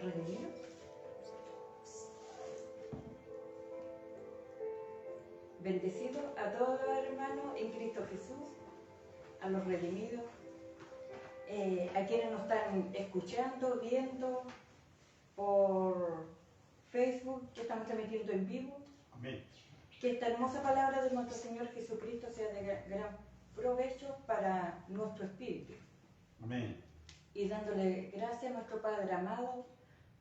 redimidos. Bendecido a todos los hermanos en Cristo Jesús, a los redimidos, a quienes nos están escuchando, viendo por Facebook, que estamos transmitiendo en vivo. Amén. Que esta hermosa palabra de nuestro Señor Jesucristo sea de gran provecho para nuestro espíritu. Amén. Y dándole gracias a nuestro Padre amado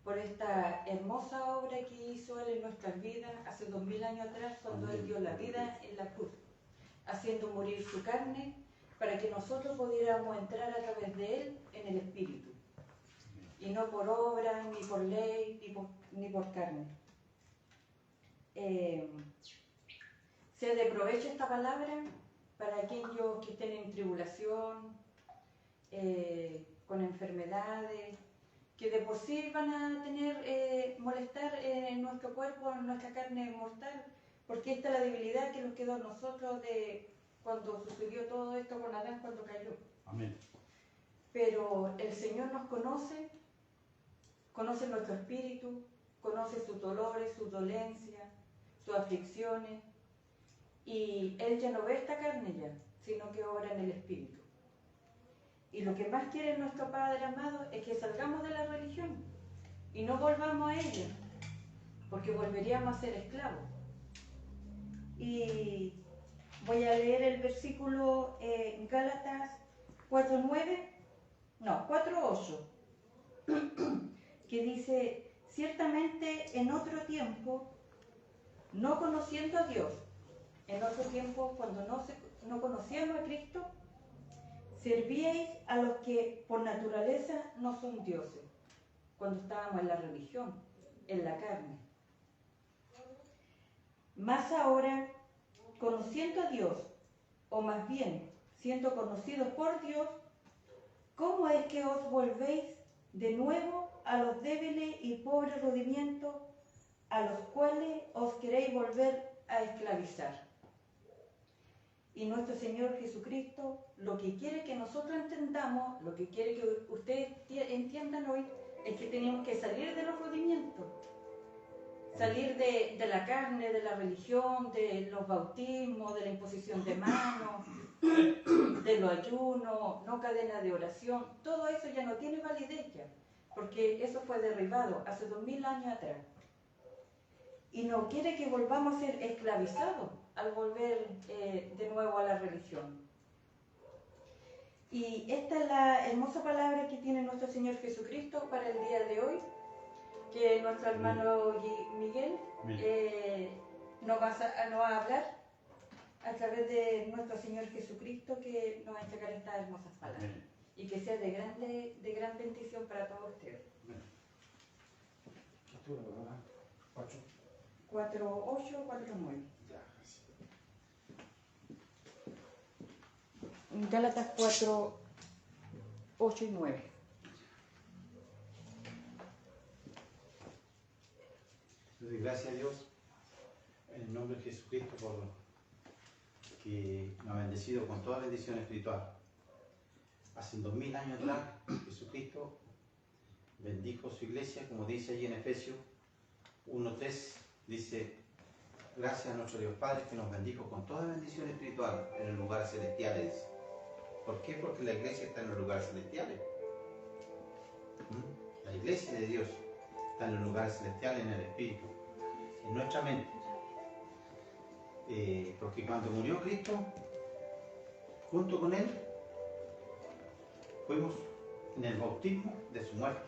por esta hermosa obra que hizo Él en nuestras vidas hace 2000 años atrás, cuando Él dio la vida en la cruz, haciendo morir su carne para que nosotros pudiéramos entrar a través de Él en el espíritu. Y no por obra, ni por ley, ni por carne. Sea de provecho esta palabra para aquellos que estén en tribulación, con enfermedades, que de por sí van a tener molestar en nuestro cuerpo, en nuestra carne mortal, porque esta es la debilidad que nos quedó a nosotros de cuando sucedió todo esto con Adán cuando cayó. Amén. Pero el Señor nos conoce nuestro espíritu, conoce sus dolores, sus dolencias, sus aflicciones, y Él ya no ve esta carne ya, sino que obra en el espíritu. Y lo que más quiere nuestro Padre amado es que salgamos de la religión y no volvamos a ella, porque volveríamos a ser esclavos. Y voy a leer el versículo en Gálatas 4:8, que dice: ciertamente en otro tiempo, no conociendo a Dios, en otro tiempo cuando no conocíamos a Cristo, servíais a los que por naturaleza no son dioses, cuando estábamos en la religión, en la carne. Mas ahora, conociendo a Dios, o más bien siendo conocidos por Dios, ¿cómo es que os volvéis de nuevo a los débiles y pobres rudimientos a los cuales os queréis volver a esclavizar? Y nuestro Señor Jesucristo lo que quiere que nosotros entendamos, lo que quiere que ustedes entiendan hoy, es que tenemos que salir de los rudimientos, salir de la carne, de la religión, de los bautismos, de la imposición de manos, de los ayunos, no cadena de oración. Todo eso ya no tiene validez ya, porque eso fue derribado hace 2000 años atrás. Y no quiere que volvamos a ser esclavizados al volver de nuevo a la religión. Y esta es la hermosa palabra que tiene nuestro Señor Jesucristo para el día de hoy, que nuestro hermano Miguel nos va a hablar a través de nuestro Señor Jesucristo, que nos va a entregar estas hermosas palabras. Y que sea de gran bendición para todos ustedes. 4:8, 4:9. Gálatas 4:8 y 9. Entonces, gracias a Dios, en el nombre de Jesucristo, por que nos ha bendecido con toda bendición espiritual. Hace 2000 años atrás, Jesucristo bendijo su iglesia, como dice allí en Efesios 1:3, dice: gracias a nuestro Dios Padre que nos bendijo con toda bendición espiritual en los lugares celestiales. ¿Por qué? Porque la iglesia está en los lugares celestiales. La iglesia de Dios está en los lugares celestiales, en el Espíritu, en nuestra mente. Porque cuando murió Cristo, junto con Él, fuimos en el bautismo de su muerte.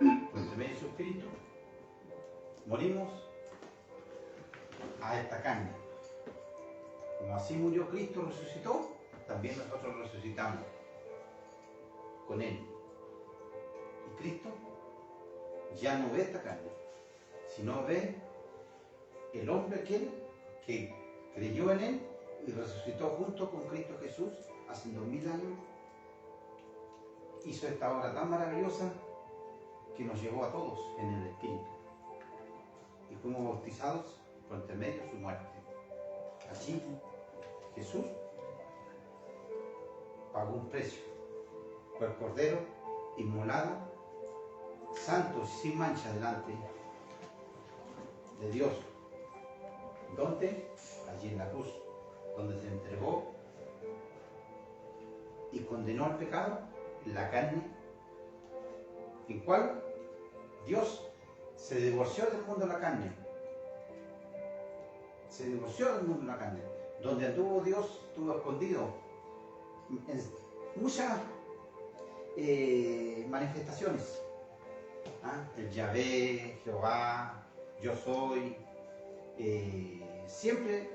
Por medio de su Espíritu, morimos a esta carne. Como así murió Cristo, resucitó, también nosotros resucitamos con Él. Y Cristo ya no ve esta carne, sino ve el hombre aquel que creyó en Él y resucitó junto con Cristo Jesús hace 2000 años. Hizo esta obra tan maravillosa que nos llevó a todos en el Espíritu. Y fuimos bautizados por intermedio de su muerte. Allí Jesús pagó un precio. Fue el Cordero inmolado santos y sin mancha delante de Dios. ¿Dónde? Allí en la cruz, donde se entregó y condenó al pecado en la carne, en cual Dios se divorció del mundo de la carne. Se divorció del mundo de la carne. Donde anduvo Dios, estuvo escondido en muchas manifestaciones. El Yahvé, Jehová, yo soy, siempre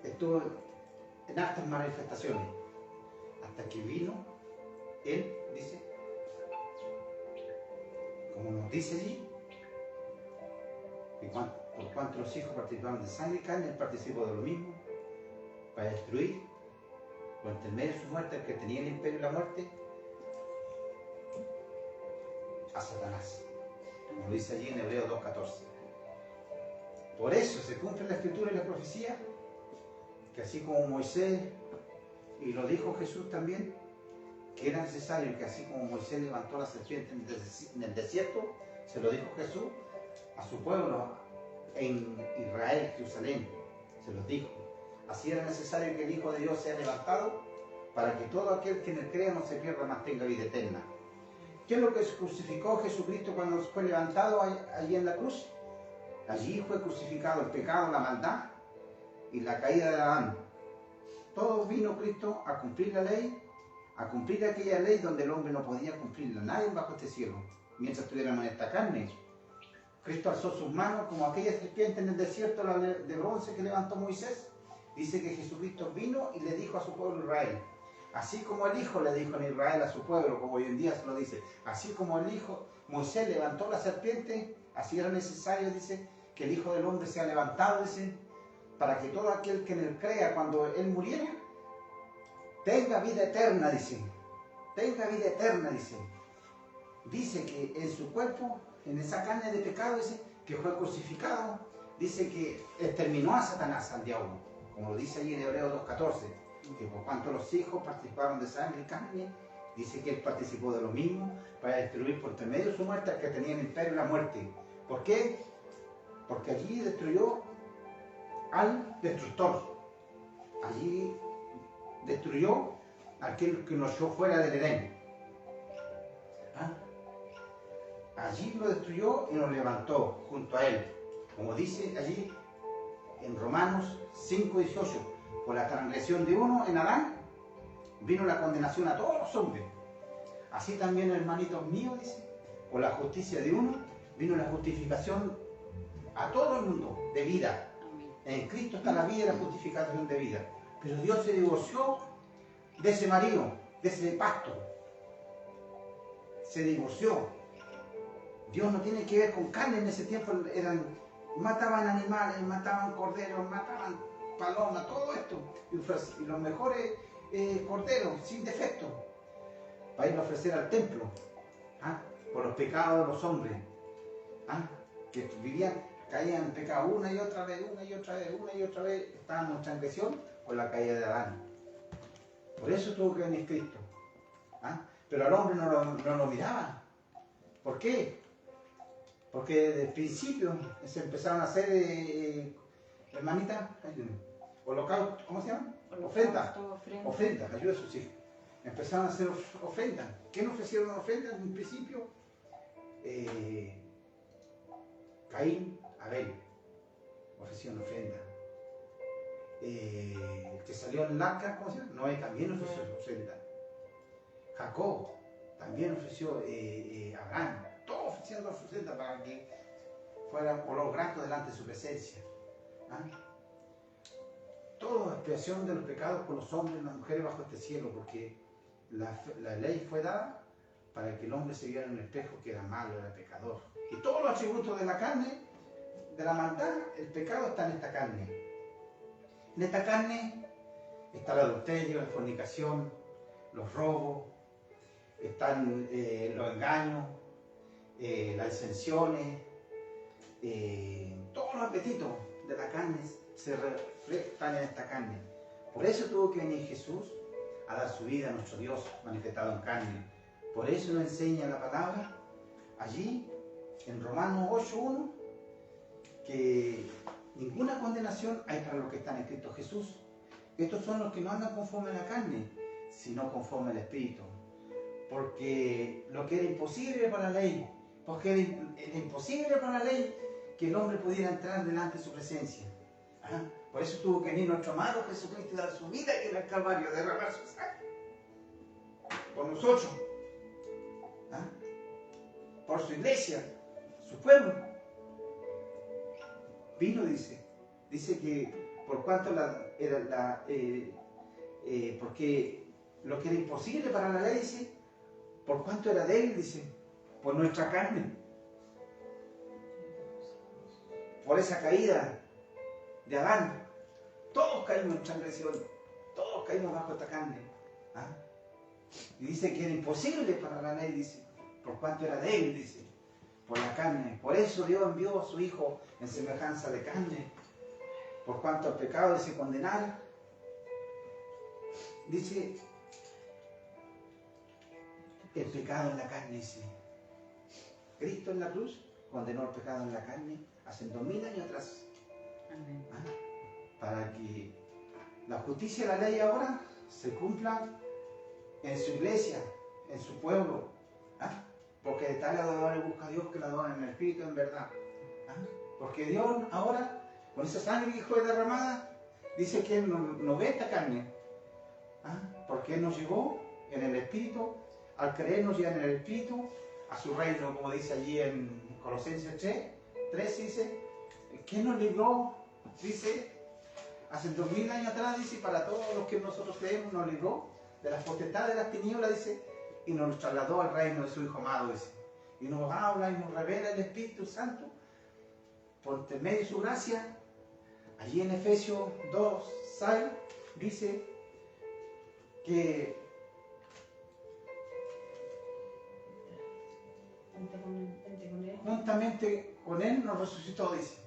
estuvo en hartas manifestaciones, hasta que vino Él, dice, como nos dice allí, por cuanto los hijos participaron de sangre y carne, Él participó de lo mismo, para destruir, por intermedio de su muerte, el que tenía el imperio y la muerte, a Satanás, como dice allí en Hebreos 2:14. Por eso se cumple la escritura y la profecía, que así como Moisés, y lo dijo Jesús también, que era necesario que así como Moisés levantó la serpiente en el desierto, se lo dijo Jesús a su pueblo en Israel, Jerusalén, se los dijo. Así era necesario que el Hijo de Dios sea levantado para que todo aquel que en él crea no se pierda, mas tenga vida eterna. ¿Qué es lo que crucificó Jesucristo cuando fue levantado allí en la cruz? Allí fue crucificado el pecado, la maldad y la caída de Adán. Todo vino Cristo a cumplir la ley, a cumplir aquella ley donde el hombre no podía cumplirla, nadie bajo este cielo, mientras estuviéramos en esta carne. Cristo alzó sus manos como aquella serpiente en el desierto de bronce que levantó Moisés. Dice que Jesucristo vino y le dijo a su pueblo Israel, así como el Hijo le dijo en Israel a su pueblo, como hoy en día se lo dice, así como el Hijo, Moisés levantó la serpiente, así era necesario, dice, que el Hijo del Hombre sea levantado, dice, para que todo aquel que en él crea cuando él muriera, tenga vida eterna, dice. Tenga vida eterna, dice. Dice que en su cuerpo, en esa carne de pecado, dice, que fue crucificado, dice que exterminó a Satanás, al diablo, como lo dice allí en Hebreos 2:14, que por cuanto los hijos participaron de sangre y carne, dice que él participó de lo mismo para destruir por intermedio de su muerte al que tenía el imperio y la muerte. ¿Por qué? Porque allí destruyó al destructor. Allí destruyó a aquel que nos echó fuera del Edén. Allí lo destruyó y nos levantó junto a él. Como dice allí en Romanos 5:18, por la transgresión de uno en Adán, vino la condenación a todos los hombres. Así también, hermanitos míos, dice, por la justicia de uno, vino la justificación a todo el mundo de vida. En Cristo está la vida y la justificación de vida. Pero Dios se divorció de ese marido, de ese pacto. Se divorció. Dios no tiene que ver con carne. En ese tiempo mataban animales, mataban corderos, mataban palomas, todo esto. Y los mejores corderos, sin defecto, para ir a ofrecer al templo, por los pecados de los hombres, que vivían, caían en pecado una y otra vez, una y otra vez, una y otra vez, estaban en transgresión por la caída de Adán. Por eso tuvo que venir Cristo. Pero al hombre no lo miraba. ¿Por qué? Porque desde el principio se empezaron a hacer, hermanita, holocausto, ¿cómo se llama? Ofrendas. Ofrendas, ayuda a sus hijos. Empezaron a hacer ofrendas. ¿Quién ofrecieron ofrendas en un principio? Caín, Abel ofrecieron ofrenda. El que salió en el arca, ¿cómo se llama? Noé también ofreció ofrenda. Jacob también ofreció, Abraham, todos ofreciendo ofrenda para que fueran olor grato delante de su presencia. Toda expiación de los pecados por los hombres y las mujeres bajo este cielo, porque la ley fue dada para que el hombre se viera en el espejo que era malo, era pecador. Y todos los atributos de la carne, de la maldad, el pecado está en esta carne. En esta carne está el adulterio, la fornicación, los robos, están los engaños, las disensiones, todos los apetitos de la carne se reflejan en esta carne. Por eso tuvo que venir Jesús a dar su vida a nuestro Dios manifestado en carne. Por eso nos enseña la palabra allí, en Romanos 8:1, que ninguna condenación hay para los que están en Cristo Jesús. Estos son los que no andan conforme a la carne, sino conforme al Espíritu. Porque lo que era imposible para la ley, porque era imposible para la ley que el hombre pudiera entrar delante de su presencia. ¿Ah? Por eso tuvo que venir nuestro amado Jesucristo y dar su vida aquí en el Calvario, derramar su sangre por nosotros, ¿ah? Por su iglesia, su pueblo. Vino, dice que por cuanto porque lo que era imposible para la ley, dice, por cuanto era débil, dice, por nuestra carne, por esa caída de Adán, todos caímos en transgresión, todos caímos bajo esta carne. ¿Ah? Y dice que era imposible para la ley, dice, por cuanto era débil, dice, por la carne. Por eso Dios envió a su Hijo en semejanza de carne, por cuanto al pecado dice condenar. Dice, el pecado en la carne, dice, Cristo en la cruz condenó el pecado en la carne hace 2000 años atrás. Amén. ¿Ah? Para que la justicia de la ley ahora se cumpla en su iglesia, en su pueblo. ¿Ah? Porque de tal adoradores busca a Dios que la adoran en el espíritu en verdad. ¿Ah? Porque Dios ahora, con esa sangre que fue derramada, dice que Él no ve esta carne. ¿Ah? Porque Él nos llevó en el espíritu, al creernos ya en el espíritu, a su reino, como dice allí en Colosenses 3 dice, que nos libró, dice, hace 2000 años atrás, dice, para todos los que nosotros creemos, nos libró de las potestades de las tinieblas, dice, y nos trasladó al reino de su Hijo amado, dice. Y nos habla y nos revela el Espíritu Santo por medio de su gracia. Allí en Efesios 2:6 dice que juntamente con Él nos resucitó, dice.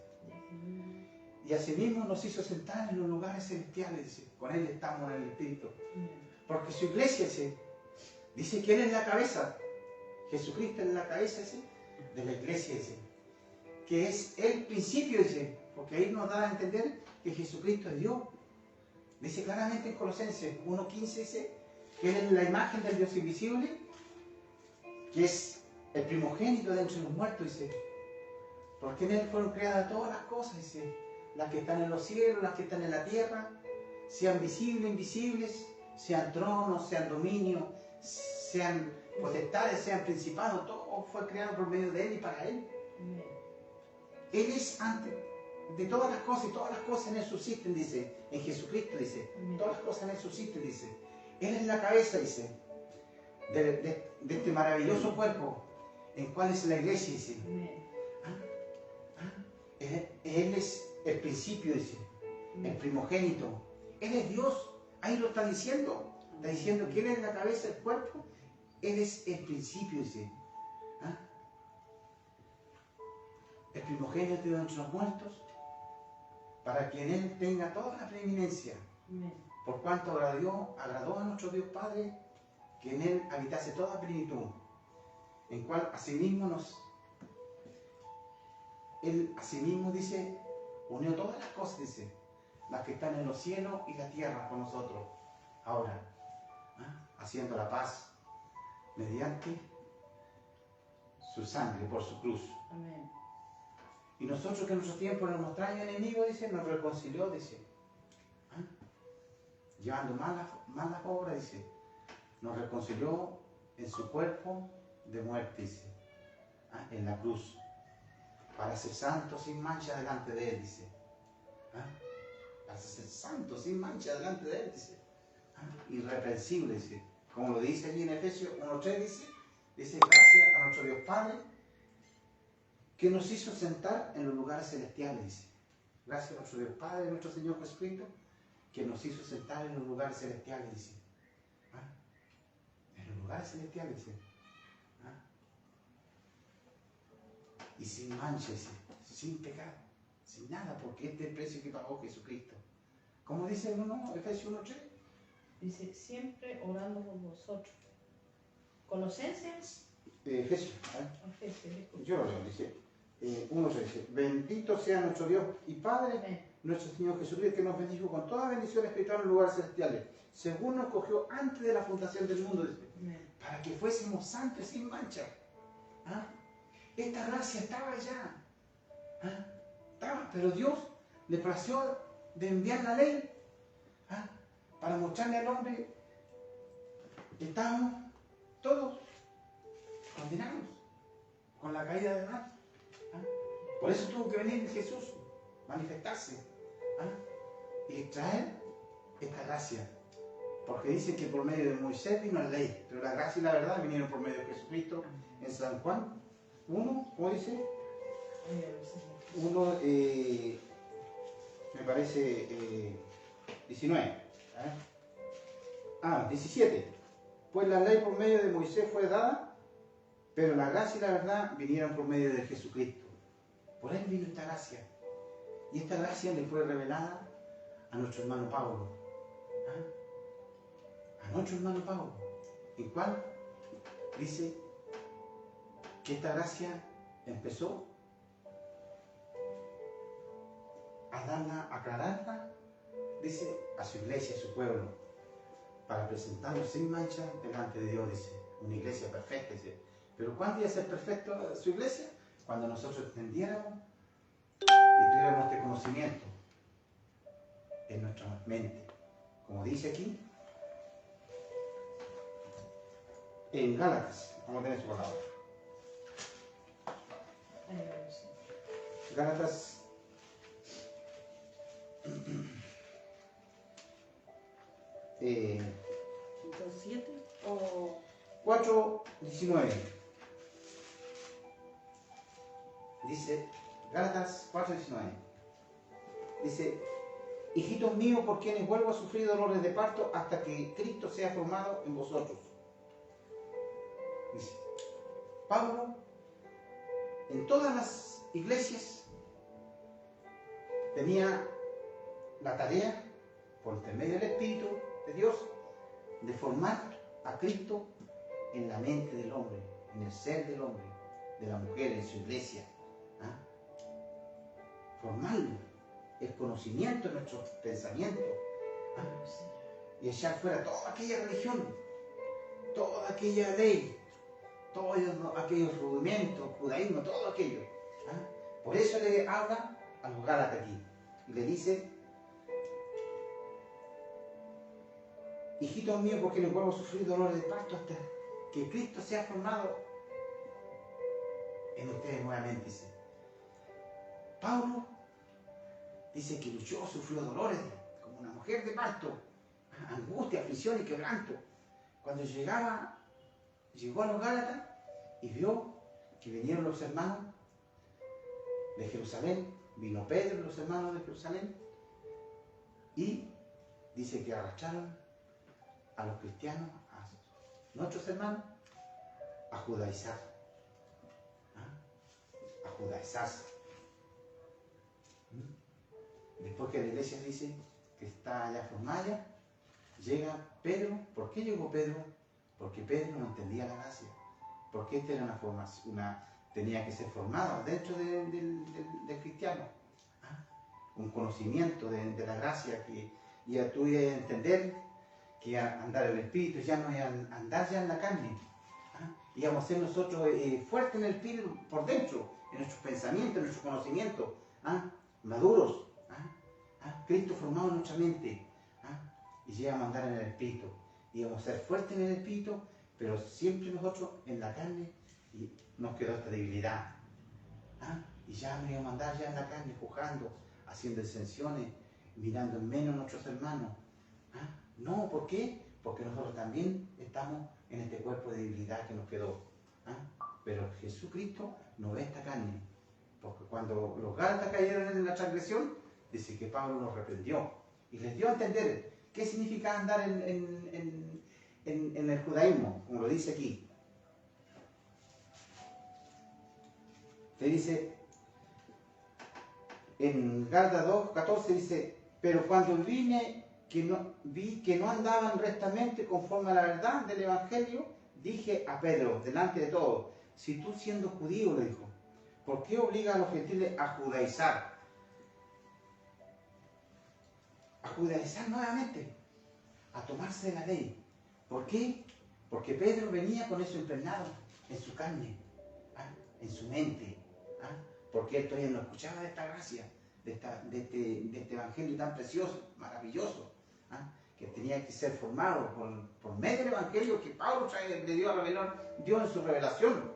Y asimismo nos hizo sentar en los lugares celestiales, dice. Con Él estamos en el Espíritu. Porque su iglesia, dice que Él es la cabeza. Jesucristo es la cabeza, dice, de la iglesia, dice. Que es el principio, dice. Porque ahí nos da a entender que Jesucristo es Dios. Dice claramente en Colosenses 1:15, dice que Él es la imagen del Dios invisible, que es el primogénito de entre los muertos, dice. Porque en Él fueron creadas todas las cosas, dice. Las que están en los cielos, las que están en la tierra, sean visibles, invisibles, sean tronos, sean dominios, sean potestades, sean principados, todo fue creado por medio de Él y para Él. Él es antes de todas las cosas, y todas las cosas en Él subsisten, dice. En Jesucristo, dice. Todas las cosas en Él subsisten, dice. Él es la cabeza, dice, de este maravilloso cuerpo, en cual es la iglesia, dice. Él es el principio, dice, el primogénito. Él es Dios, ahí lo está diciendo. Está diciendo que Él es la cabeza del cuerpo, Él es el principio, dice. ¿Ah? El primogénito de entre los muertos, para que en Él tenga toda la preeminencia. Por cuanto agradó a nuestro Dios Padre que en Él habitase toda plenitud, en cual asimismo Él asimismo, dice, unió todas las cosas, dice, las que están en los cielos y la tierra con nosotros, ahora, haciendo la paz mediante su sangre por su cruz. Amén. Y nosotros que en nuestro tiempo nos mostramos enemigos, dice, nos reconcilió, dice, llevando malas obras, dice, nos reconcilió en su cuerpo de muerte, dice, en la cruz, para ser santo sin mancha delante de Él, dice. Para ser santo sin mancha delante de Él, dice. Irreprensible, dice. Como lo dice allí en Efesios 1:3, dice, gracias a nuestro Dios Padre, que nos hizo sentar en los lugares celestiales, dice. Gracias a nuestro Dios Padre, nuestro Señor Jesucristo, que nos hizo sentar en los lugares celestiales, dice. En los lugares celestiales, dice. Y sin mancha, dice, sin pecado, sin nada, porque este es el precio que pagó Jesucristo. ¿Cómo dice Efesios 1:3? Dice, siempre orando por vosotros. Colosenses Efesios, yo lo leo, dice, uno se dice, bendito sea nuestro Dios y Padre, nuestro Señor Jesucristo, que nos bendijo con toda bendición espiritual en lugares celestiales, según nos cogió antes de la fundación del mundo, dice, para que fuésemos santos y sin mancha. ¿Ah? Esta gracia estaba ya, ¿ah? Estaba, pero Dios le plació de enviar la ley, ¿ah? Para mostrarle al hombre que estábamos todos condenados con la caída de Adán. ¿Ah? Por eso tuvo que venir Jesús, manifestarse, ¿ah? Y traer esta gracia. Porque dice que por medio de Moisés vino la ley, pero la gracia y la verdad vinieron por medio de Jesucristo. En San Juan 1, ¿cómo dice? 1, me parece 19. 17. Pues la ley por medio de Moisés fue dada, pero la gracia y la verdad vinieron por medio de Jesucristo. Por él vino esta gracia. Y esta gracia le fue revelada a nuestro hermano Pablo. A nuestro hermano Pablo. ¿En cuál? Dice que esta gracia empezó a darla, a aclararla, dice, a su iglesia, a su pueblo, para presentarnos sin mancha delante de Dios, dice, una iglesia perfecta, dice. Pero ¿cuándo iba a ser perfecta su iglesia? Cuando nosotros entendiéramos y tuviéramos este conocimiento en nuestra mente. Como dice aquí, en Gálatas, vamos a tener su palabra. Gálatas 7 o 4:19. Dice, Gálatas 4:19. Dice, hijitos míos, por quienes vuelvo a sufrir dolores de parto hasta que Cristo sea formado en vosotros. Dice, Pablo, en todas las iglesias, tenía la tarea, por intermedio del Espíritu de Dios, de formar a Cristo en la mente del hombre, en el ser del hombre, de la mujer, en su iglesia. ¿Ah? Formarlo, el conocimiento de nuestros pensamientos. ¿Ah? Y echar fuera toda aquella religión, toda aquella ley, todos aquellos rudimentos, judaísmo, todo aquello. ¿Ah? Por eso le habla a los Gálatas aquí y le dice, hijitos míos, porque les vuelvo a sufrir dolores de parto hasta que Cristo sea formado en ustedes nuevamente, dice. Pablo dice que luchó, sufrió dolores como una mujer de parto, angustia, aflicción y quebranto. Cuando llegó a los Gálatas y vio que vinieron los hermanos de Jerusalén, vino Pedro y los hermanos de Jerusalén, y dice que arrastraron a los cristianos, a nuestros hermanos, a judaizar, a judaizarse. Después que la iglesia dice que está ya formada, llega Pedro. ¿Por qué llegó Pedro? Porque Pedro no entendía la gracia. Porque esta era una formación, tenía que ser formado dentro del cristiano. Un conocimiento de la gracia que ya tú ibas a entender que iba a andar en el espíritu, ya no iba a andar ya en la carne. Íbamos a ser nosotros fuertes en el espíritu por dentro, en nuestros pensamientos, en nuestros conocimientos, maduros. Cristo formado en nuestra mente. Y llegamos a andar en el espíritu. Íbamos a ser fuertes en el espíritu, pero siempre nosotros en la carne, y nos quedó esta debilidad. Y ya no íbamos a andar ya en la carne, juzgando, haciendo exenciones, mirando en menos a nuestros hermanos. No, ¿por qué? Porque nosotros también estamos en este cuerpo de debilidad que nos quedó. Pero Jesucristo no ve esta carne. Porque cuando los Gálatas cayeron en la transgresión, dice que Pablo los reprendió y les dio a entender qué significa andar en el judaísmo, como lo dice aquí. Le dice, en Gálatas 2:14 dice, pero cuando vi que no andaban rectamente conforme a la verdad del Evangelio, dije a Pedro, delante de todos, si tú siendo judío, le dijo, ¿por qué obliga a los gentiles a judaizar? A judaizar nuevamente, a tomarse de la ley. ¿Por qué? Porque Pedro venía con eso impregnado en su carne, en su mente, porque él todavía no escuchaba de esta gracia, de este evangelio tan precioso, maravilloso, que tenía que ser formado por medio del evangelio que Pablo le dio en su revelación,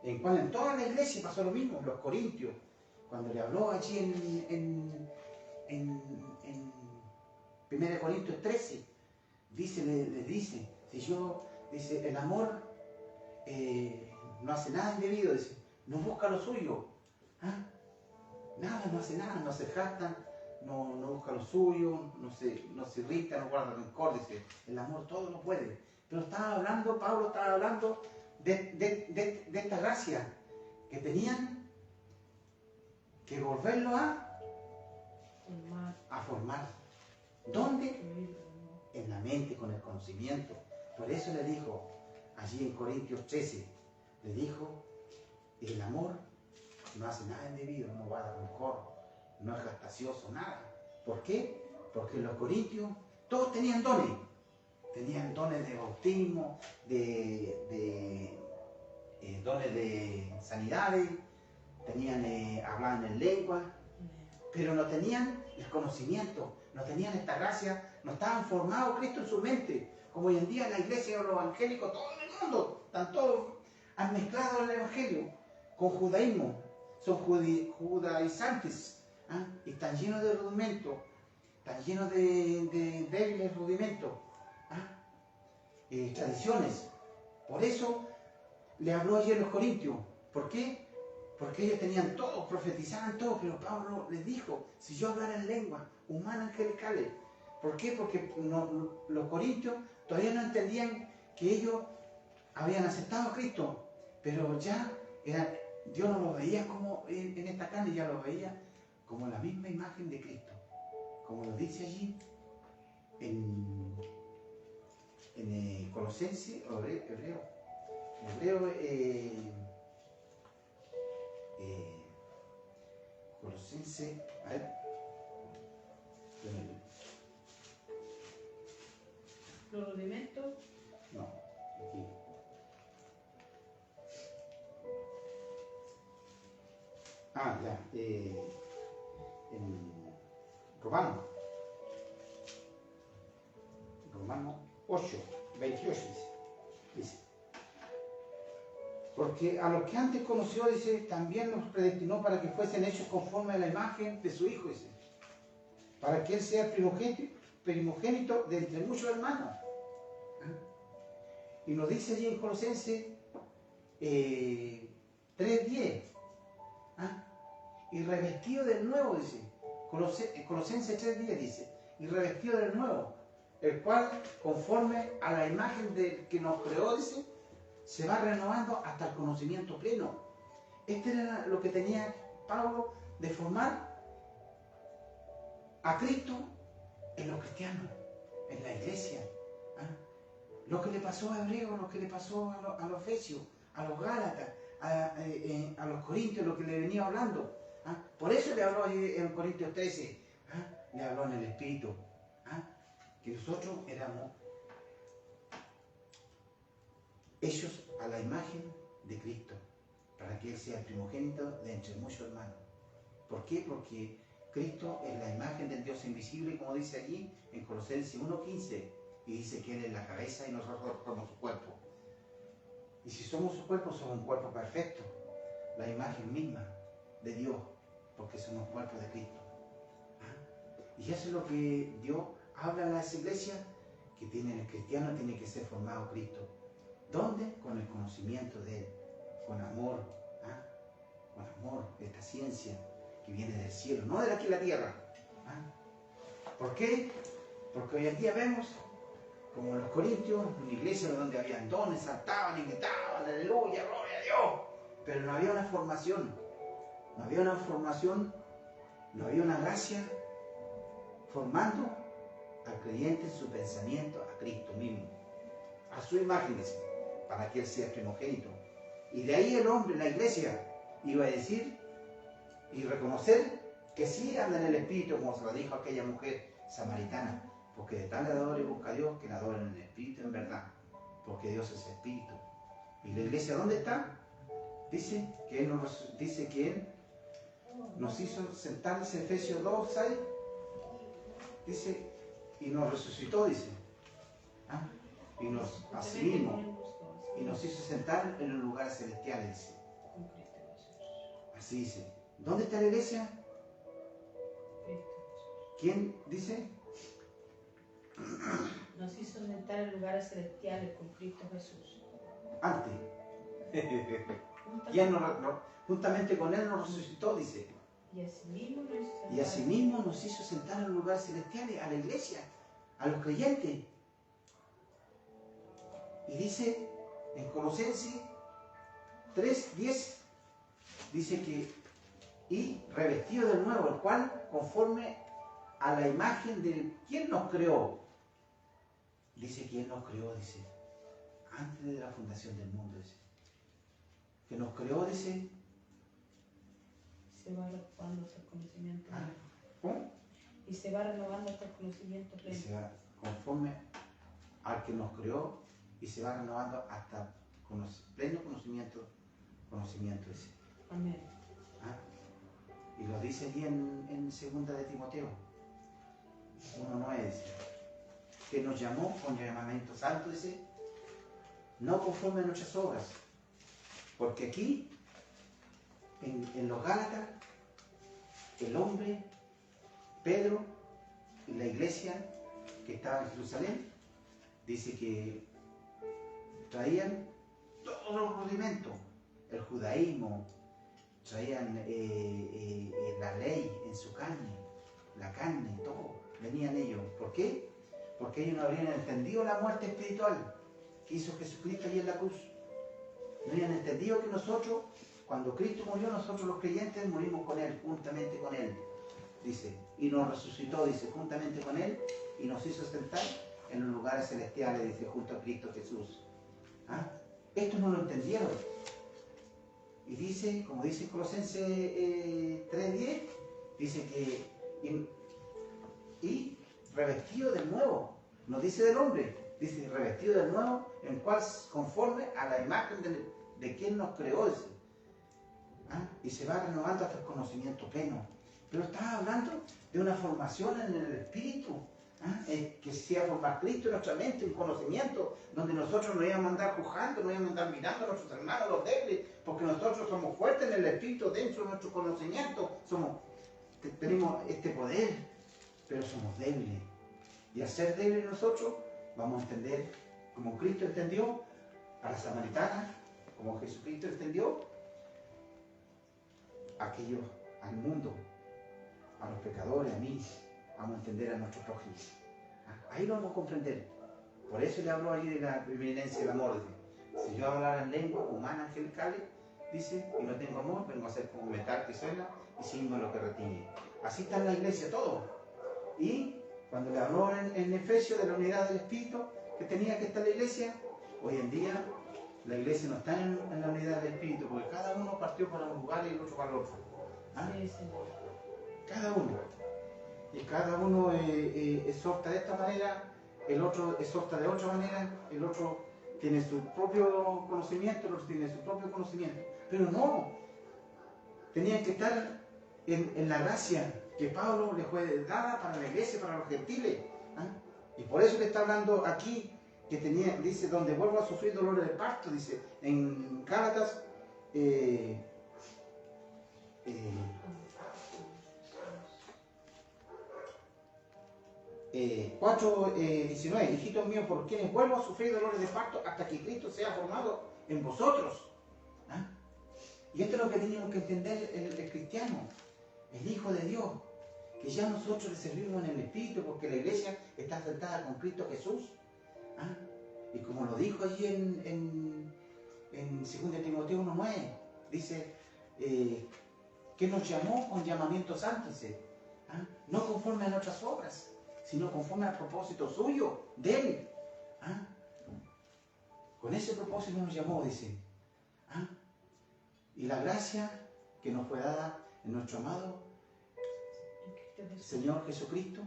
en cual en toda la iglesia pasó lo mismo. Los corintios, cuando le habló allí en 1 Corintios 13, le dice, dice, el amor no hace nada indebido, dice, no busca lo suyo, nada, no hace nada, no se jactan, no busca lo suyo, no se irrita, no guarda rencor, dice, el amor todo lo puede. Pero Pablo estaba hablando de esta gracia que tenían que volverlo a formar. ¿Dónde? En la mente, con el conocimiento. Por eso le dijo, allí en Corintios 13, le dijo, el amor no hace nada indebido, no guarda rencor, no es jactacioso, nada. ¿Por qué? Porque los corintios todos tenían dones. Tenían dones de bautismo, dones de sanidades, hablaban en lengua, pero no tenían el conocimiento, no tenían esta gracia, no estaban formados Cristo en su mente. Como hoy en día en la iglesia, los evangélicos, todo el mundo, están todos, han mezclado el evangelio con judaísmo, son judaizantes, y están llenos de rudimentos, están llenos de débiles rudimentos, tradiciones. Por eso le habló ayer a los corintios. ¿Por qué? Porque ellos tenían todo, profetizaban todo, pero Pablo les dijo, si yo hablara en lengua humanas angelicales, ¿por qué? Porque los corintios todavía no entendían que ellos habían aceptado a Cristo, pero ya Dios no los veía como en esta carne, ya los veía como la misma imagen de Cristo, como lo dice allí en Colosenses, Colosenses, a ver, los rudimentos. No, aquí. Ya, en Romano 8, 28 dice, porque a los que antes conoció, dice, también los predestinó para que fuesen hechos conforme a la imagen de su Hijo, dice, para que Él sea el primogénito de entre muchos hermanos. Y nos dice allí en Colosenses 3:10, y revestido del nuevo, dice, Colosenses 3:10 dice, y revestido del nuevo, el cual, conforme a la imagen del que nos creó, dice, se va renovando hasta el conocimiento pleno. Este era lo que tenía Pablo, de formar a Cristo en los cristianos, en la iglesia. Lo que le pasó a Hebreos, lo que le pasó a los Efesios, a los Gálatas, a los Corintios, lo que le venía hablando. Por eso le habló en Corintios 13, le habló en el Espíritu, que nosotros éramos hechos a la imagen de Cristo, para que Él sea el primogénito de entre muchos hermanos. ¿Por qué? Porque Cristo es la imagen del Dios invisible, como dice allí en Colosenses 1:15, y dice que Él es la cabeza y nosotros somos su cuerpo. Y si somos su cuerpo, somos un cuerpo perfecto, la imagen misma de Dios, porque somos cuerpo de Cristo. Y eso es lo que Dios habla en las iglesias, que el cristiano tiene que ser formado Cristo. ¿Dónde? Con el conocimiento de Él, con amor, con amor, esta ciencia que viene del cielo, no de aquí de la tierra. ¿Por qué? Porque hoy en día vemos, como en los Corintios, una iglesia donde habían dones, saltaban y gritaban, aleluya, gloria a Dios, pero no había una formación, no había una gracia formando al creyente en su pensamiento a Cristo mismo, a su imagen, para que Él sea primogénito. Y de ahí el hombre, la iglesia, iba a decir y reconocer que sí anda en el Espíritu, como se lo dijo aquella mujer samaritana, porque de tal adorador busca a Dios que le adoren en el Espíritu en verdad, porque Dios es Espíritu. ¿Y la iglesia dónde está? Dice que Él nos hizo sentar, dice Efesios 2, 6, dice, y nos resucitó, dice, ¿ah? Y nos asimismo, y nos hizo sentar en los lugares celestiales, dice. Así dice. ¿Dónde está la iglesia? ¿Quién dice? Nos hizo sentar en lugares celestiales con Cristo Jesús. Antes. ¿Quién juntamente con Él nos resucitó, dice. Y asimismo nos hizo sentar en los lugares celestiales, a la iglesia, a los creyentes. Y dice en Colosenses 3:10, dice que, y revestido del nuevo, el cual conforme a la imagen de quien nos creó. Dice que Él nos creó, dice, antes de la fundación del mundo, dice. Que nos creó, dice. Se va renovando hasta el conocimiento pleno. ¿Cómo? Y se va renovando hasta el conocimiento pleno. Y se va conforme al que nos creó y se va renovando hasta pleno conocimiento, dice. Amén. ¿Ah? Y lo dice allí en 2 de Timoteo 1:9, dice, que nos llamó con llamamiento santo, dice, no conforme a nuestras obras, porque aquí en los Gálatas el hombre, Pedro y la iglesia que estaba en Jerusalén, dice que traían todos los rudimentos, el judaísmo, traían la ley en su carne, la carne, todo, venían ellos. ¿Por qué? Porque ellos no habían entendido la muerte espiritual que hizo Jesucristo allí en la cruz. No habían entendido que nosotros, cuando Cristo murió, nosotros los creyentes morimos con Él, juntamente con Él, dice, y nos resucitó, dice, juntamente con Él, y nos hizo sentar en los lugares celestiales, dice, junto a Cristo Jesús. ¿Ah? Esto no lo entendieron. Y dice, como dice Colosenses 3:10, dice que y revestido del nuevo, no dice del hombre, dice revestido del nuevo, en cual conforme a la imagen de quien nos creó, dice. ¿Ah? Y se va renovando hasta el conocimiento pleno. Pero estaba hablando de una formación en el espíritu, ¿ah? Que se iba a formar Cristo en nuestra mente, un conocimiento, donde nosotros no íbamos a andar juzgando, no íbamos a andar mirando a nuestros hermanos, los débiles, porque nosotros somos fuertes en el espíritu, dentro de nuestro conocimiento, tenemos este poder, pero somos débiles. Y al ser débiles nosotros, vamos a entender como Cristo entendió a la samaritana, como Jesucristo entendió aquellos al mundo, a los pecadores, a mí, vamos a entender a nuestros prójimos. Ahí lo vamos a comprender. Por eso le habló allí de la preeminencia del amor. Dice, si yo hablara en lengua humana angelicales, dice, y no tengo amor, vengo a ser como metal que suena y símbolo que retiñe. Así está en la iglesia todo. Y cuando le habló en Efesios de la unidad del Espíritu, que tenía que estar la iglesia, hoy en día la iglesia no está en la unidad del Espíritu, porque cada uno partió para un lugar y el otro para el otro. ¿Ah? Sí, Señor. Cada uno. Y cada uno exhorta de esta manera, el otro exhorta de otra manera, el otro tiene su propio conocimiento, el otro tiene su propio conocimiento. Pero no, tenían que estar en la gracia que Pablo le fue dada para la iglesia, para los gentiles. ¿Ah? Y por eso le está hablando aquí, que tenía, dice, donde vuelvo a sufrir dolores de parto, dice, en Gálatas 4:19, hijitos míos, por quienes vuelvo a sufrir dolores de parto hasta que Cristo sea formado en vosotros. ¿Ah? Y esto es lo que tenemos que entender el cristiano, el Hijo de Dios, que ya nosotros le servimos en el Espíritu, porque la iglesia está sentada con Cristo Jesús. ¿Ah? Y como lo dijo allí en 2 de Timoteo 1:9, dice que nos llamó con llamamiento santo, dice, ¿ah? No conforme a nuestras obras, sino conforme al propósito suyo, de Él. ¿Ah? Con ese propósito nos llamó, dice. ¿Ah? Y la gracia que nos fue dada en nuestro amado Señor Jesucristo,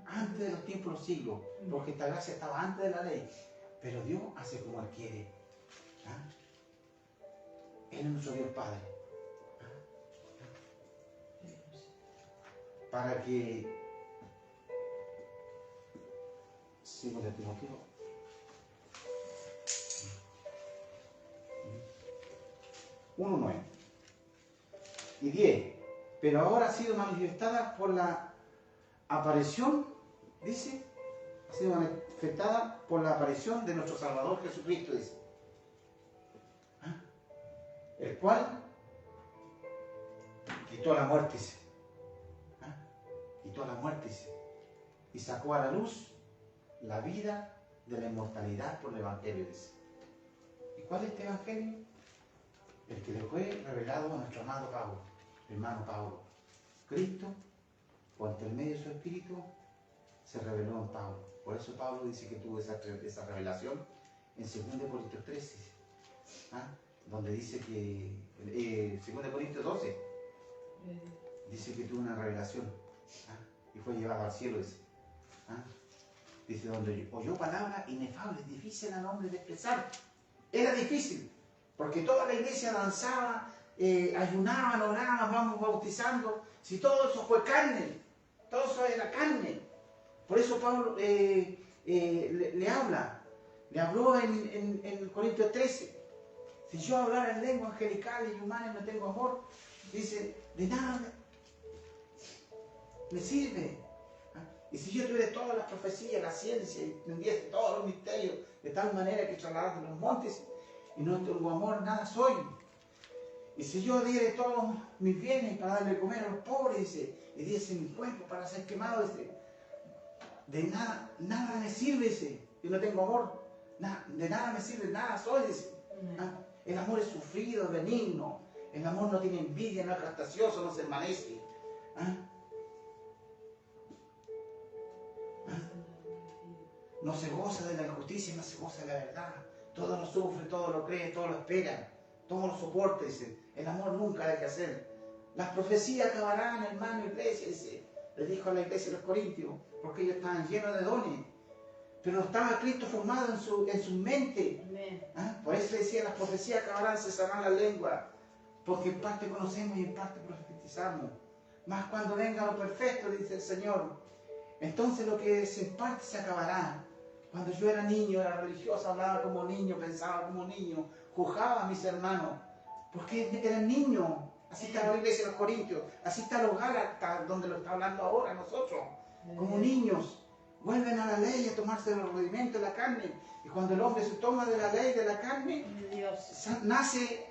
antes de los tiempos de los siglos, porque esta gracia estaba antes de la ley, pero Dios hace como Él quiere. ¿Ah? Él es nuestro Dios Padre. ¿Ah? Para que, sigo de Timoteo, 1:9 y 10, pero ahora ha sido manifestada por la aparición, dice, ha sido manifestada por la aparición de nuestro Salvador Jesucristo, dice. ¿Ah? El cual quitó la muerte, dice. ¿Ah? Quitó la muerte, dice. Y sacó a la luz la vida de la inmortalidad por el Evangelio, dice. ¿Y cuál es este Evangelio? El que le fue revelado a nuestro amado Pablo, hermano Pablo. Cristo, por intermedio de su Espíritu, se reveló en Pablo. Por eso Pablo dice que tuvo esa revelación en 2 Corintios 13, ¿ah? Donde dice que, 2 Corintios 12, dice que tuvo una revelación, ¿ah? Y fue llevado al cielo, dice. ¿Ah? Dice, donde oyó palabras inefables, difíciles al hombre de expresar. Era difícil, porque toda la iglesia danzaba, ayunaban, oraban, vamos bautizando. Si todo eso fue carne, todo eso era carne. Por eso Pablo le habló en Corintios 13. Si yo hablara en lengua angelical y humana y no tengo amor, dice, de nada me sirve. Y si yo tuviera todas las profecías, la ciencia, y entendiese todos los misterios, de tal manera que trasladase los montes, y no tengo amor, nada soy. Y si yo diere todos mis bienes para darle de comer a los pobres, dice, y diese mi cuerpo para ser quemado, dice, de nada me sirve, dice, y no tengo amor, de nada me sirve, nada soy, dice. ¿Ah? El amor es sufrido, benigno, el amor no tiene envidia, no es jactancioso, no se envanece. ¿Ah? No se goza de la injusticia, no se goza de la verdad. Todo lo sufre, todo lo cree, todo lo espera, todo lo soporta, dice. El amor nunca hay que hacer. Las profecías acabarán, hermano, iglesia, dice. Le dijo a la iglesia de los Corintios, porque ellos estaban llenos de dones. Pero no estaba Cristo formado en su mente. ¿Ah? Por eso decía, las profecías acabarán, cesarán la lengua. Porque en parte conocemos y en parte profetizamos. Mas cuando venga lo perfecto, dice el Señor, entonces lo que es en parte se acabará. Cuando yo era niño, era religioso, hablaba como niño, pensaba como niño, juzgaba a mis hermanos, porque eran niños. Así está la iglesia de los Corintios, así está los Gálatas, donde lo está hablando ahora nosotros, como niños. Vuelven a la ley a tomarse de los rudimentos de la carne. Y cuando el hombre se toma de la ley de la carne, nace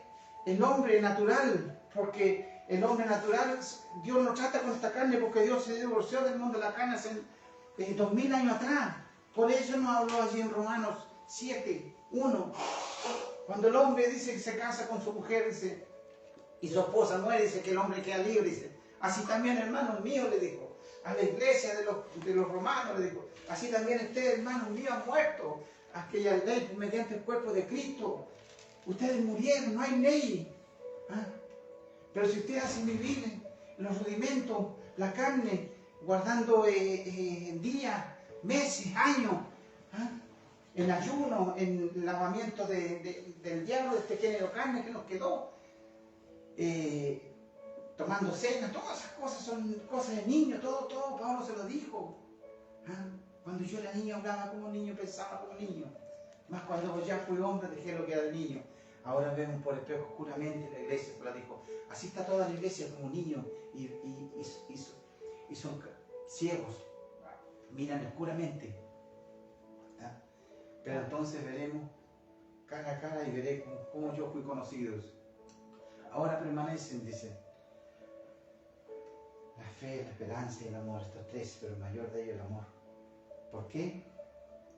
el hombre natural, porque el hombre natural, Dios no trata con esta carne, porque Dios se divorció del mundo de la carne hace 2000 años atrás. Por eso nos habló allí en Romanos 7:1. Cuando el hombre dice que se casa con su mujer, dice, y su esposa muere, dice que el hombre queda libre, dice. Así también, hermanos míos, le dijo, a la iglesia de los romanos, le dijo, así también ustedes, hermanos míos, han muerto aquella ley mediante el cuerpo de Cristo. Ustedes murieron, no hay ley. ¿Ah? Pero si ustedes hacen vivir los rudimentos, la carne, guardando días, meses, años, ¿ah? En ayuno, en lavamiento del diablo, de este género carne que nos quedó, tomando cena, todas esas cosas son cosas de niño, todo Pablo se lo dijo. ¿Ah? Cuando yo era niño hablaba como niño, pensaba como niño, más cuando ya fui hombre dejé lo que era de niño. Ahora vemos por espejo oscuramente, la iglesia se lo dijo. Así está toda la iglesia como niños y son ciegos, miran oscuramente. ¿Ah? Pero entonces veremos cara a cara y veré cómo yo fui conocido. Ahora permanecen, dice, la fe, la esperanza y el amor, estos tres, pero el mayor de ellos el amor. ¿Por qué?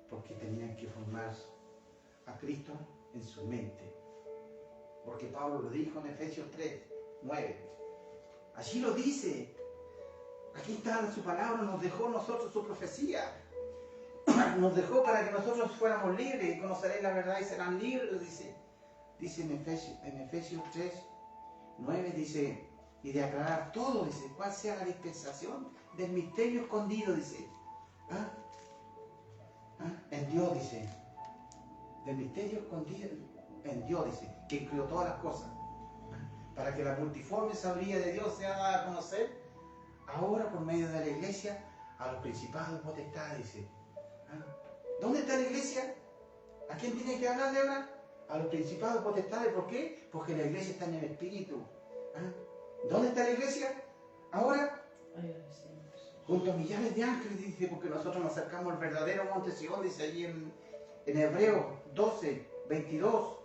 Porque tenían que formar a Cristo en su mente. Porque Pablo lo dijo en Efesios 3:9. Allí lo dice. Aquí está su palabra, nos dejó nosotros su profecía. nos dejó para que nosotros fuéramos libres y conoceréis la verdad y serán libres, dice en Efesios 3, 9, dice, y de aclarar todo, dice, cuál sea la dispensación del misterio escondido, dice, en Dios, dice, del misterio escondido en Dios, dice, que creó todas las cosas, para que la multiforme sabiduría de Dios sea dada a conocer ahora por medio de la iglesia a los principados y potestades, dice. ¿Dónde está la iglesia? ¿A quién tiene que hablarle ahora? A los principados y potestades. ¿Por qué? Porque la iglesia está en el Espíritu. ¿Dónde está la iglesia? Ahora, junto a millares de ángeles, dice, porque nosotros nos acercamos al verdadero monte Sion, dice allí en Hebreos 12, 22,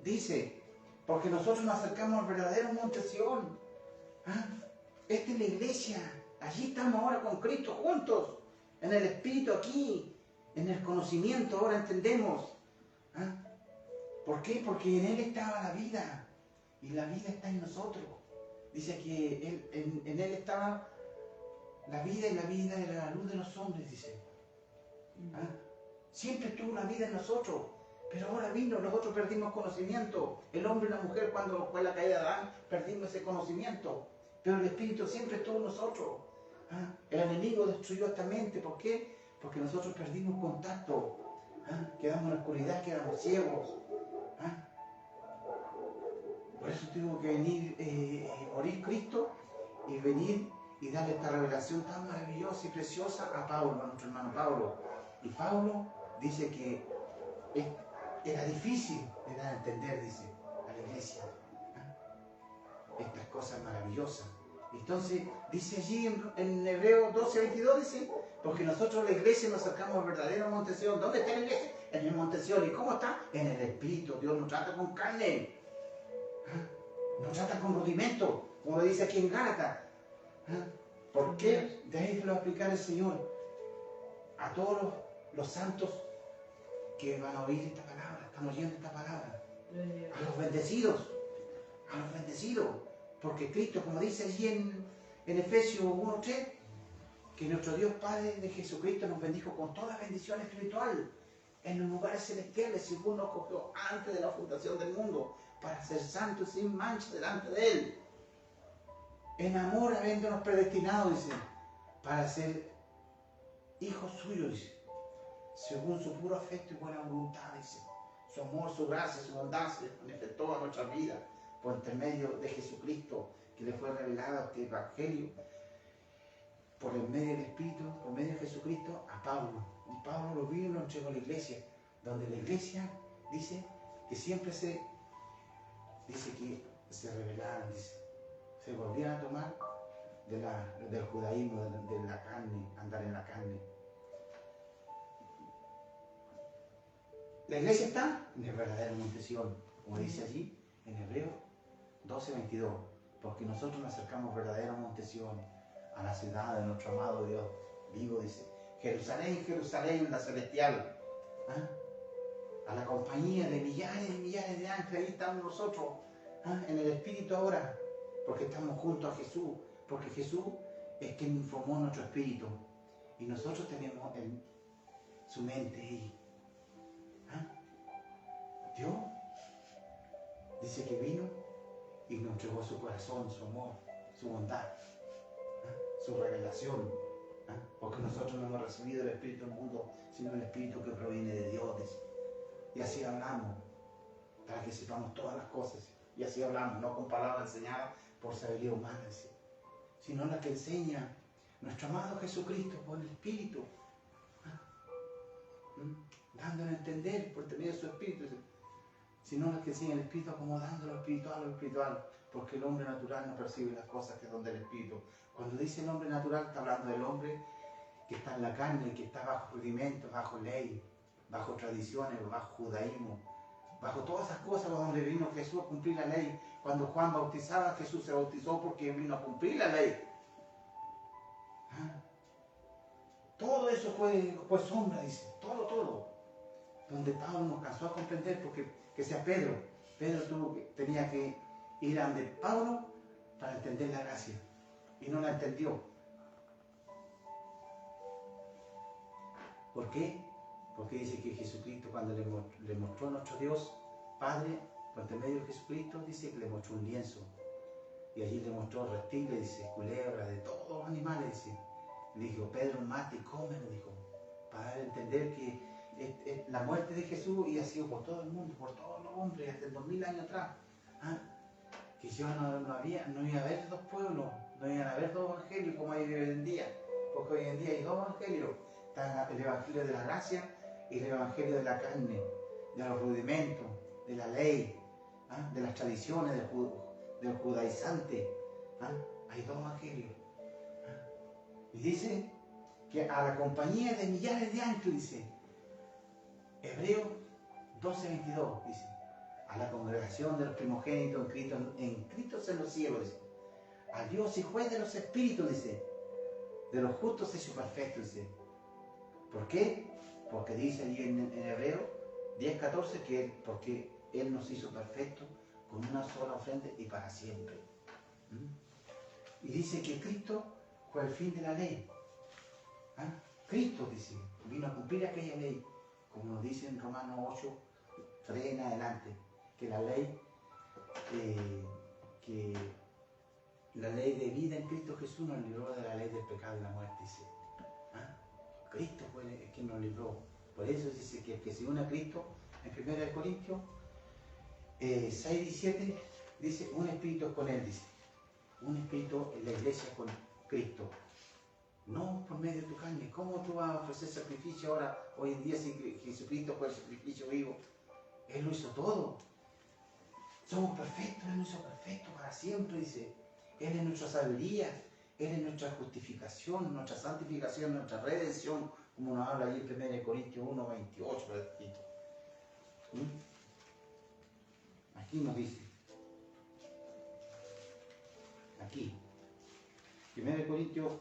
dice, porque nosotros nos acercamos al verdadero monte Sion. Esta es la iglesia, allí estamos ahora con Cristo juntos, en el Espíritu aquí, en el conocimiento, ahora entendemos. ¿Por qué? Porque en Él estaba la vida, y la vida está en nosotros. Dice que en Él estaba la vida, y la vida era la luz de los hombres, dice. Siempre estuvo la vida en nosotros, pero ahora vino, nosotros perdimos conocimiento. El hombre y la mujer, cuando fue la caída de Adán, perdimos ese conocimiento. Pero el Espíritu siempre estuvo en nosotros. El enemigo destruyó esta mente. ¿Por qué? Porque nosotros perdimos contacto. Quedamos en la oscuridad, quedamos ciegos. Por eso tuvo que venir, morir Cristo y venir y darle esta revelación tan maravillosa y preciosa a Pablo, a nuestro hermano Pablo. Y Pablo dice que era difícil de dar a entender, dice, a la iglesia. Estas cosas maravillosas. Entonces, dice allí en Hebreos 12, 22, dice, porque nosotros la iglesia nos acercamos al verdadero monte Sion. ¿Dónde está la iglesia? En el monte Sion. ¿Y cómo está? En el Espíritu. Dios nos trata con carne. Nos trata con rudimento, como lo dice aquí en Gálatas. ¿Por qué? De ahí se lo va a explicar el Señor a todos los santos que van a oír esta palabra, están oyendo esta palabra. A los bendecidos. Porque Cristo, como dice allí en Efesios 1:3, que nuestro Dios Padre de Jesucristo nos bendijo con toda bendición espiritual en los lugares celestiales, según nos cogió antes de la fundación del mundo, para ser santos y sin mancha delante de Él. En amor, habiéndonos predestinado, dice, para ser hijos suyos, dice, según su puro afecto y buena voluntad, dice. Su amor, su gracia, su bondad se manifestó a nuestra vida por intermedio de Jesucristo, que le fue revelado este Evangelio, por el medio del Espíritu, por medio de Jesucristo, a Pablo. Y Pablo lo vino y lo entregó a la iglesia, donde la iglesia dice que siempre se rebelaban, dice, se volvían a tomar del judaísmo, de la carne, andar en la carne. La iglesia está en el verdadero monte Sion, como dice allí en Hebreos 12, 22, porque nosotros nos acercamos al verdadero monte Sion, a la ciudad de nuestro amado Dios vivo, dice, Jerusalén, Jerusalén, la celestial, a la compañía de millares y millares de ángeles. Ahí estamos nosotros, en el Espíritu ahora, porque estamos junto a Jesús, porque Jesús es quien formó nuestro espíritu, y nosotros tenemos su mente ahí. Dios dice que vino y nos entregó su corazón, su amor, su bondad, su revelación, porque nosotros no hemos recibido el Espíritu del mundo, sino el Espíritu que proviene de Dios, dice. Y así hablamos, para que sepamos todas las cosas, y así hablamos, no con palabras enseñadas por sabiduría humana, dice, sino la que enseña nuestro amado Jesucristo por el Espíritu, dándole a entender por medio de su Espíritu, sino la que enseña el Espíritu, acomodando lo espiritual a lo espiritual, porque el hombre natural no percibe las cosas que son del Espíritu. Cuando dice el hombre natural, está hablando del hombre que está en la carne, que está bajo rudimentos, bajo ley, bajo tradiciones, bajo judaísmo, bajo todas esas cosas donde vino Jesús a cumplir la ley. Cuando Juan bautizaba, Jesús se bautizó porque vino a cumplir la ley. Todo eso fue sombra, dice, todo. Donde Pablo no alcanzó a comprender, porque que sea Pedro tenía que ir a donde Pablo para entender la gracia, y no la entendió. ¿Por qué? Porque dice que Jesucristo, cuando le mostró a nuestro Dios Padre, por intermedio de Jesucristo, dice que le mostró un lienzo. Y allí le mostró reptiles, dice, culebras, de todos los animales, dice. Le dijo, Pedro, mate y come, le dijo, para dar a entender que la muerte de Jesús y ha sido por todo el mundo, por todos los hombres, hasta 2000 años atrás. ¿Ah? Que ya no iba a haber dos pueblos, no iban a haber dos evangelios como hay hoy en día, porque hoy en día hay dos evangelios. Está el evangelio de la gracia y el evangelio de la carne, de los rudimentos, de la ley, ¿ah? De las tradiciones del judaizante. ¿Ah? Hay dos evangelios. ¿Ah? Y dice que a la compañía de millares de ángeles, dice, Hebreos 12:22, dice, a la congregación de los primogénitos en Cristo en los cielos, dice, a Dios y juez de los espíritus, dice, de los justos hecho perfecto, dice. ¿Por qué? Porque dice allí en Hebreos 10:14 porque Él nos hizo perfectos con una sola ofrenda y para siempre. ¿Mm? Y dice que Cristo fue el fin de la ley. ¿Ah? Cristo, dice, vino a cumplir aquella ley, como nos dice en Romanos 8, 3 en adelante, que la ley de vida en Cristo Jesús nos libró de la ley del pecado y la muerte, dice. ¿Ah? Cristo fue el que nos libró. Por eso dice que el que se une a Cristo, en 1 Corintios 6:17, dice, un espíritu es con Él, dice. Un espíritu en la iglesia con Cristo. No por medio de tu carne. ¿Cómo tú vas a ofrecer sacrificio ahora, hoy en día, si Jesucristo fue el sacrificio vivo? Él lo hizo todo. Somos perfectos, Él nos hizo perfectos para siempre, dice. Él es nuestra sabiduría, Él es nuestra justificación, nuestra santificación, nuestra redención, como nos habla allí en 1 Corintios 1:28, por escrito. Aquí nos dice, aquí, 1 Corintios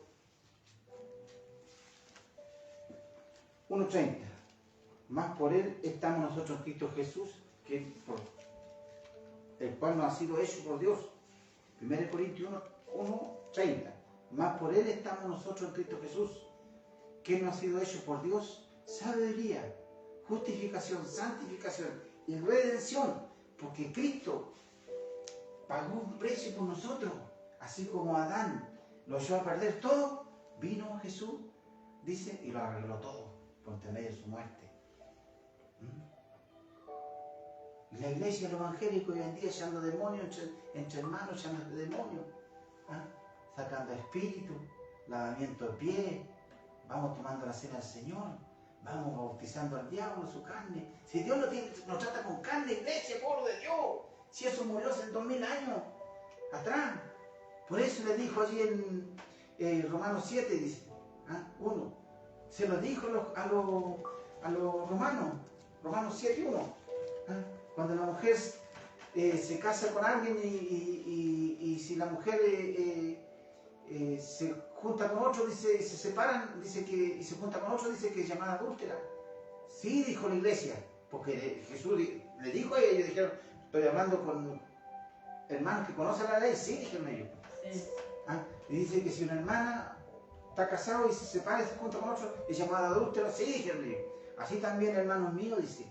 1:30, más por Él estamos nosotros en Cristo Jesús, el cual nos ha sido hecho por Dios. 1 Corintios 1:30, más por Él estamos nosotros en Cristo Jesús, que nos ha sido hecho por Dios, sabiduría, justificación, santificación y redención, porque Cristo pagó un precio por nosotros, así como Adán lo echó a perder todo, vino Jesús, dice, y lo arregló todo por intermedio de su muerte. La iglesia, los evangélicos hoy en día echando demonios entre hermanos, echando demonios, ¿ah? Sacando espíritu, lavamiento de pies, vamos tomando la cena del Señor, vamos bautizando al diablo, su carne. Si Dios nos trata con carne, iglesia, pueblo de Dios, si eso murió hace 2000 años atrás. Por eso le dijo allí en Romanos 7, dice, 1, se lo dijo a los romanos, Romanos 7:1. Cuando la mujer se casa con alguien y si la mujer se junta con otro, dice, y se separan, dice que, y se junta con otro, dice que es llamada adúltera. Sí, dijo la iglesia, porque Jesús le dijo a ellos, dijeron, estoy hablando con hermanos que conocen la ley, sí, dijeron ellos. Sí. Y dice que si una hermana está casada y se separa y se junta con otro, es llamada adúltera, sí, dijeron ellos. Así también, hermanos míos, dice,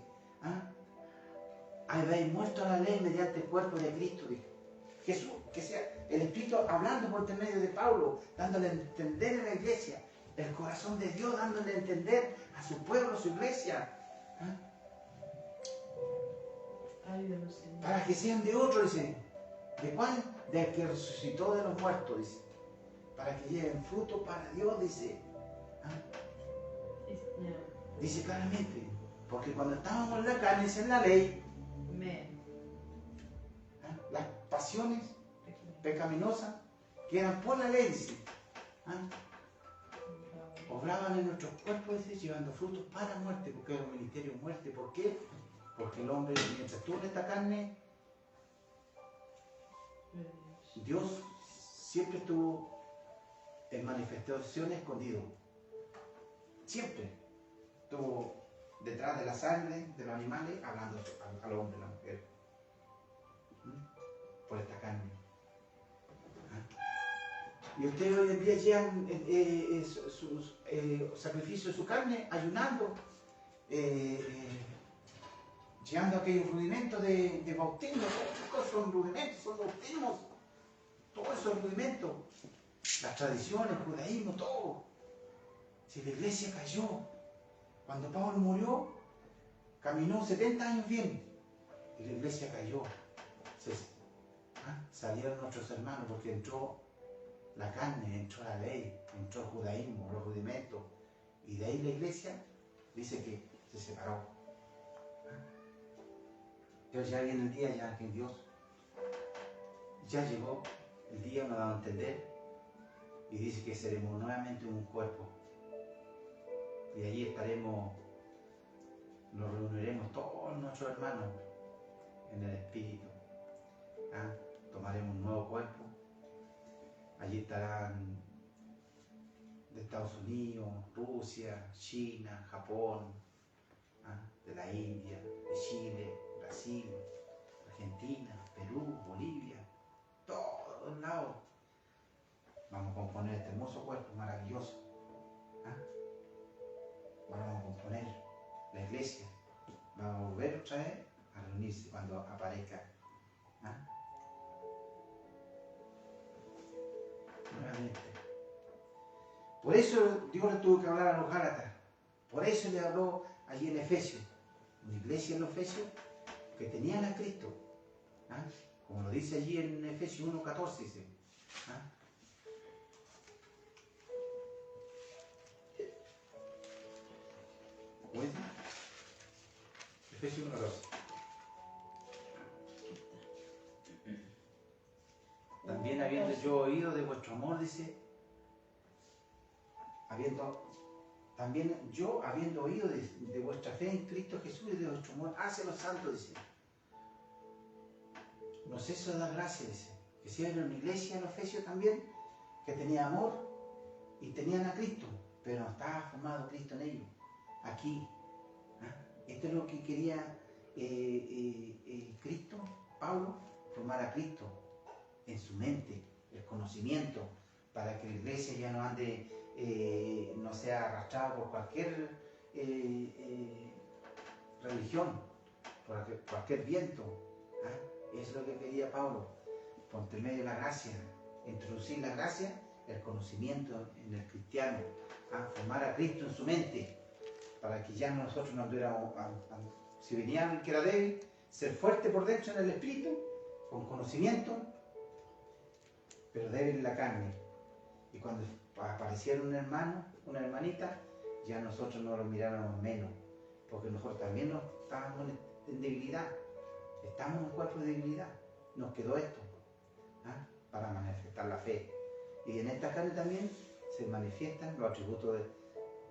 habéis muerto a la ley mediante el cuerpo de Cristo, dijo. Jesús, que sea el Espíritu hablando por intermedio de Pablo, dándole a entender en la iglesia, el corazón de Dios dándole a entender a su pueblo, a su iglesia, para que sean de otro, dice. ¿De cuál? Del que resucitó de los muertos, dice. Para que lleven fruto para Dios, dice. Dice claramente, porque cuando estábamos en la carne, en la ley, las pasiones pecaminosas que eran por la ley, dice, obraban en nuestros cuerpos, dice, llevando frutos para muerte, porque era un ministerio de muerte. ¿Por qué? Porque el hombre, mientras estuvo en esta carne, Dios siempre estuvo en manifestación escondido. Siempre estuvo detrás de la sangre de los animales, hablando al hombre y a la mujer. Por esta carne. Y ustedes hoy en día llevan sus sacrificios de su carne, ayunando, llevando aquellos rudimentos de bautismo. Todos son rudimentos, son bautismos. Todos esos rudimentos. Las tradiciones, el judaísmo, todo. Si la iglesia cayó, cuando Pablo murió, caminó 70 años bien. Y la iglesia cayó. Salieron nuestros hermanos porque entró la carne, entró la ley, entró el judaísmo, los rudimentos. Y de ahí la iglesia dice que se separó. Pero ya viene el día ya que Dios ya llegó el día, nos da a entender, y dice que seremos nuevamente un cuerpo. Y allí estaremos, nos reuniremos todos nuestros hermanos en el Espíritu. Tomaremos un nuevo cuerpo. Allí estarán de Estados Unidos, Rusia, China, Japón, de la India, de Chile, Brasil, Argentina, Perú, Bolivia, todos lados. Vamos a componer este hermoso cuerpo maravilloso. Vamos a componer la iglesia. Vamos a volver otra vez a reunirse cuando aparezca. Nuevamente. Por eso Dios le tuvo que hablar a los Gálatas. Por eso le habló allí en Efesios. Una iglesia en los Efesios que tenían a Cristo. Como lo dice allí en Efesios 1:14, dice. ¿Cómo dice? Efesios 1:14. También habiendo yo oído de vuestro amor, dice, también yo habiendo oído de vuestra fe en Cristo Jesús y de vuestro amor hacia los santos, dice, no ceso de dar gracias, dice, que si era una iglesia en Efesios también, que tenía amor y tenían a Cristo, pero no estaba formado Cristo en ellos, aquí. Esto es lo que quería Cristo, Pablo, formar a Cristo en su mente, el conocimiento, para que la iglesia ya no ande, no sea arrastrada por cualquier religión, por cualquier viento. Eso es lo que quería Pablo, por intermedio de la gracia, introducir la gracia, el conocimiento en el cristiano, formar a Cristo en su mente, para que ya nosotros no anduviéramos, si venía el que era débil, ser fuerte por dentro en el espíritu, con conocimiento, pero débil en la carne. Y cuando apareciera un hermano, una hermanita, ya nosotros no lo miráramos menos, porque nosotros también no estábamos en debilidad, estamos en un cuerpo de debilidad, nos quedó esto, para manifestar la fe. Y en esta carne también se manifiestan los atributos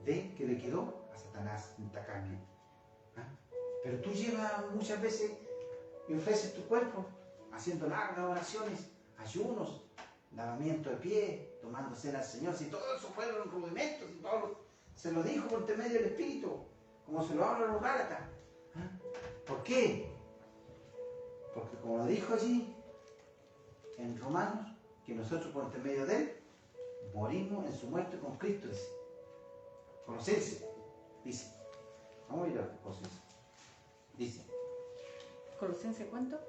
de que le quedó a Satanás en esta carne. Pero tú llevas muchas veces y ofreces tu cuerpo haciendo largas oraciones, ayunos, lavamiento de pie, tomando cena al Señor. Si todo eso fueron rudimentos, si Pablo se lo dijo por intermedio del Espíritu, como se lo habla a los Gálatas. ¿Por qué? Porque como lo dijo allí en Romanos, que nosotros por intermedio de él morimos en su muerte con Cristo, dice. Colosenses, dice. Vamos a ir a Colosenses. Dice. ¿Colosenses cuánto?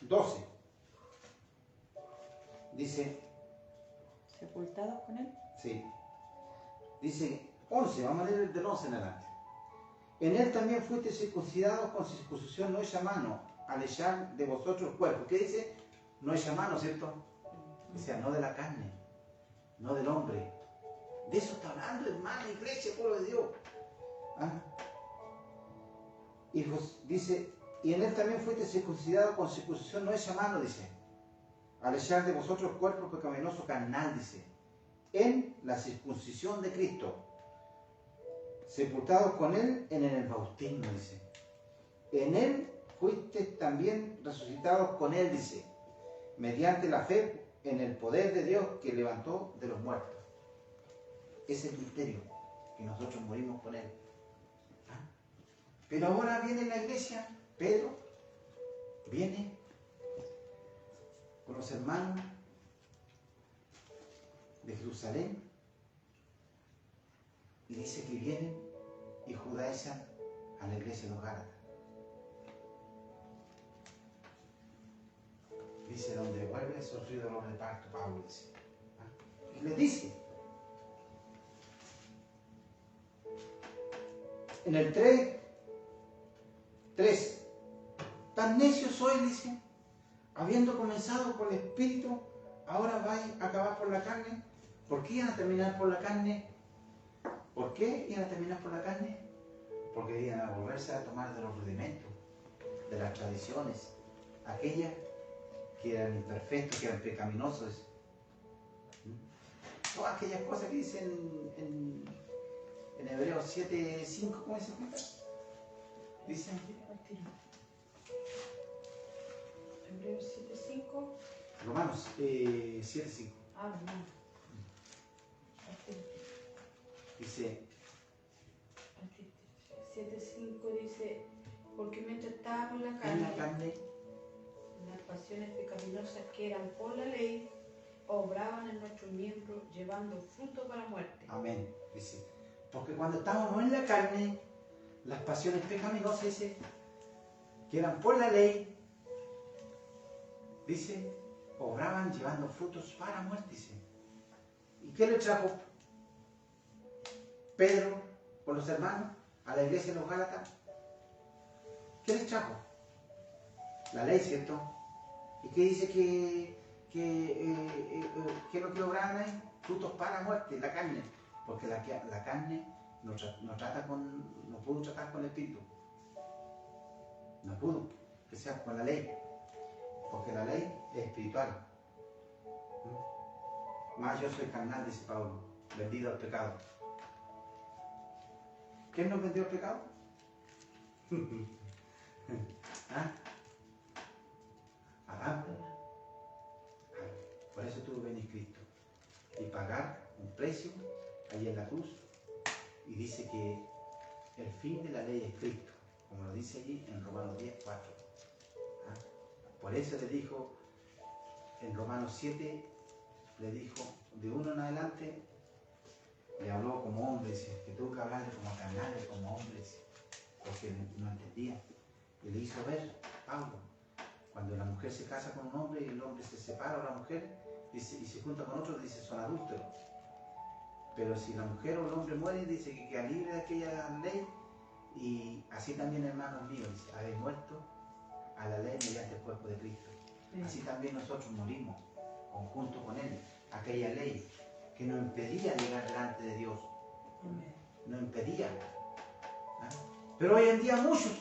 12. Dice. ¿Sepultados con él? Sí. Dice 11, vamos a leer del 11 en adelante. En él también fuiste circuncidados con circuncisión no hecha a mano, al echar de vosotros el cuerpo. ¿Qué dice? No hecha a mano, ¿cierto? O sea, no de la carne, no del hombre. De eso está hablando, hermana, iglesia, pueblo de Dios. Dice, y en él también fuiste circuncidado con circuncisión no hecha a mano, dice, al echar de vosotros el cuerpo pecaminoso carnal, dice, en la circuncisión de Cristo, sepultados con él en el bautismo, dice. En él fuiste también resucitados con él, dice, mediante la fe en el poder de Dios que levantó de los muertos. Ese es el misterio, que nosotros morimos con él. Pero ahora viene la iglesia Pedro viene con los hermanos de Jerusalén y dice que vienen y judaizan a la iglesia de los Gálatas. Dice, donde vuelve a sufrir dolor de parto, Pablo dice. Y le dice, en el 3, tan necios sois, dice, habiendo comenzado por el Espíritu, ahora vais a acabar por la carne. ¿Por qué iban a terminar por la carne? ¿Por qué iban a terminar por la carne? Porque iban a volverse a tomar de los rudimentos, de las tradiciones, aquellas que eran imperfectos, que eran pecaminosos. Todas aquellas cosas que dicen en Hebreos 7:5, ¿cómo se cuenta? Dicen Hebreos 7:5. Romanos 7:5. Ah, no. Dice 7:5 dice, porque mientras estábamos en en la carne, las pasiones pecaminosas que eran por la ley, obraban en nuestros miembros, llevando fruto para muerte. amén, dice, porque cuando estábamos en la carne, las pasiones pecaminosas, dice, que eran por la ley, dice, obraban llevando frutos para muerte, dice. ¿Y qué le trajo Pedro con los hermanos a la iglesia de los Gálatas? ¿Qué les trajo? La ley, ¿cierto? ¿Y qué dice que es lo que obraban ahí? Frutos para muerte, la carne. Porque la carne no pudo tratar con el Espíritu. No pudo, que sea con la ley. Porque la ley es espiritual. Más yo soy carnal, dice Pablo, vendido al pecado. ¿Quién nos vendió el pecado? ¿Ah? Adán. Por eso tuvo que venir Cristo y pagar un precio allí en la cruz. Y dice que el fin de la ley es Cristo, como lo dice allí en Romanos 10:4. ¿Ah? Por eso le dijo en Romanos 7, le dijo de uno en adelante, le habló como hombre, dice, que tuvo que hablarle como carnales, como hombres, porque no entendía. Y le hizo ver, Pablo, cuando la mujer se casa con un hombre y el hombre se separa de la mujer dice, y se junta con otro, dice, son adúlteros. Pero si la mujer o el hombre muere, dice que queda libre de aquella ley. Y así también, hermanos míos, dice, habéis muerto a la ley mediante el cuerpo de Cristo. Así también nosotros morimos junto con Él. Aquella ley que nos impedía llegar delante de Dios. Nos impedía. ¿Ah? Pero hoy en día muchos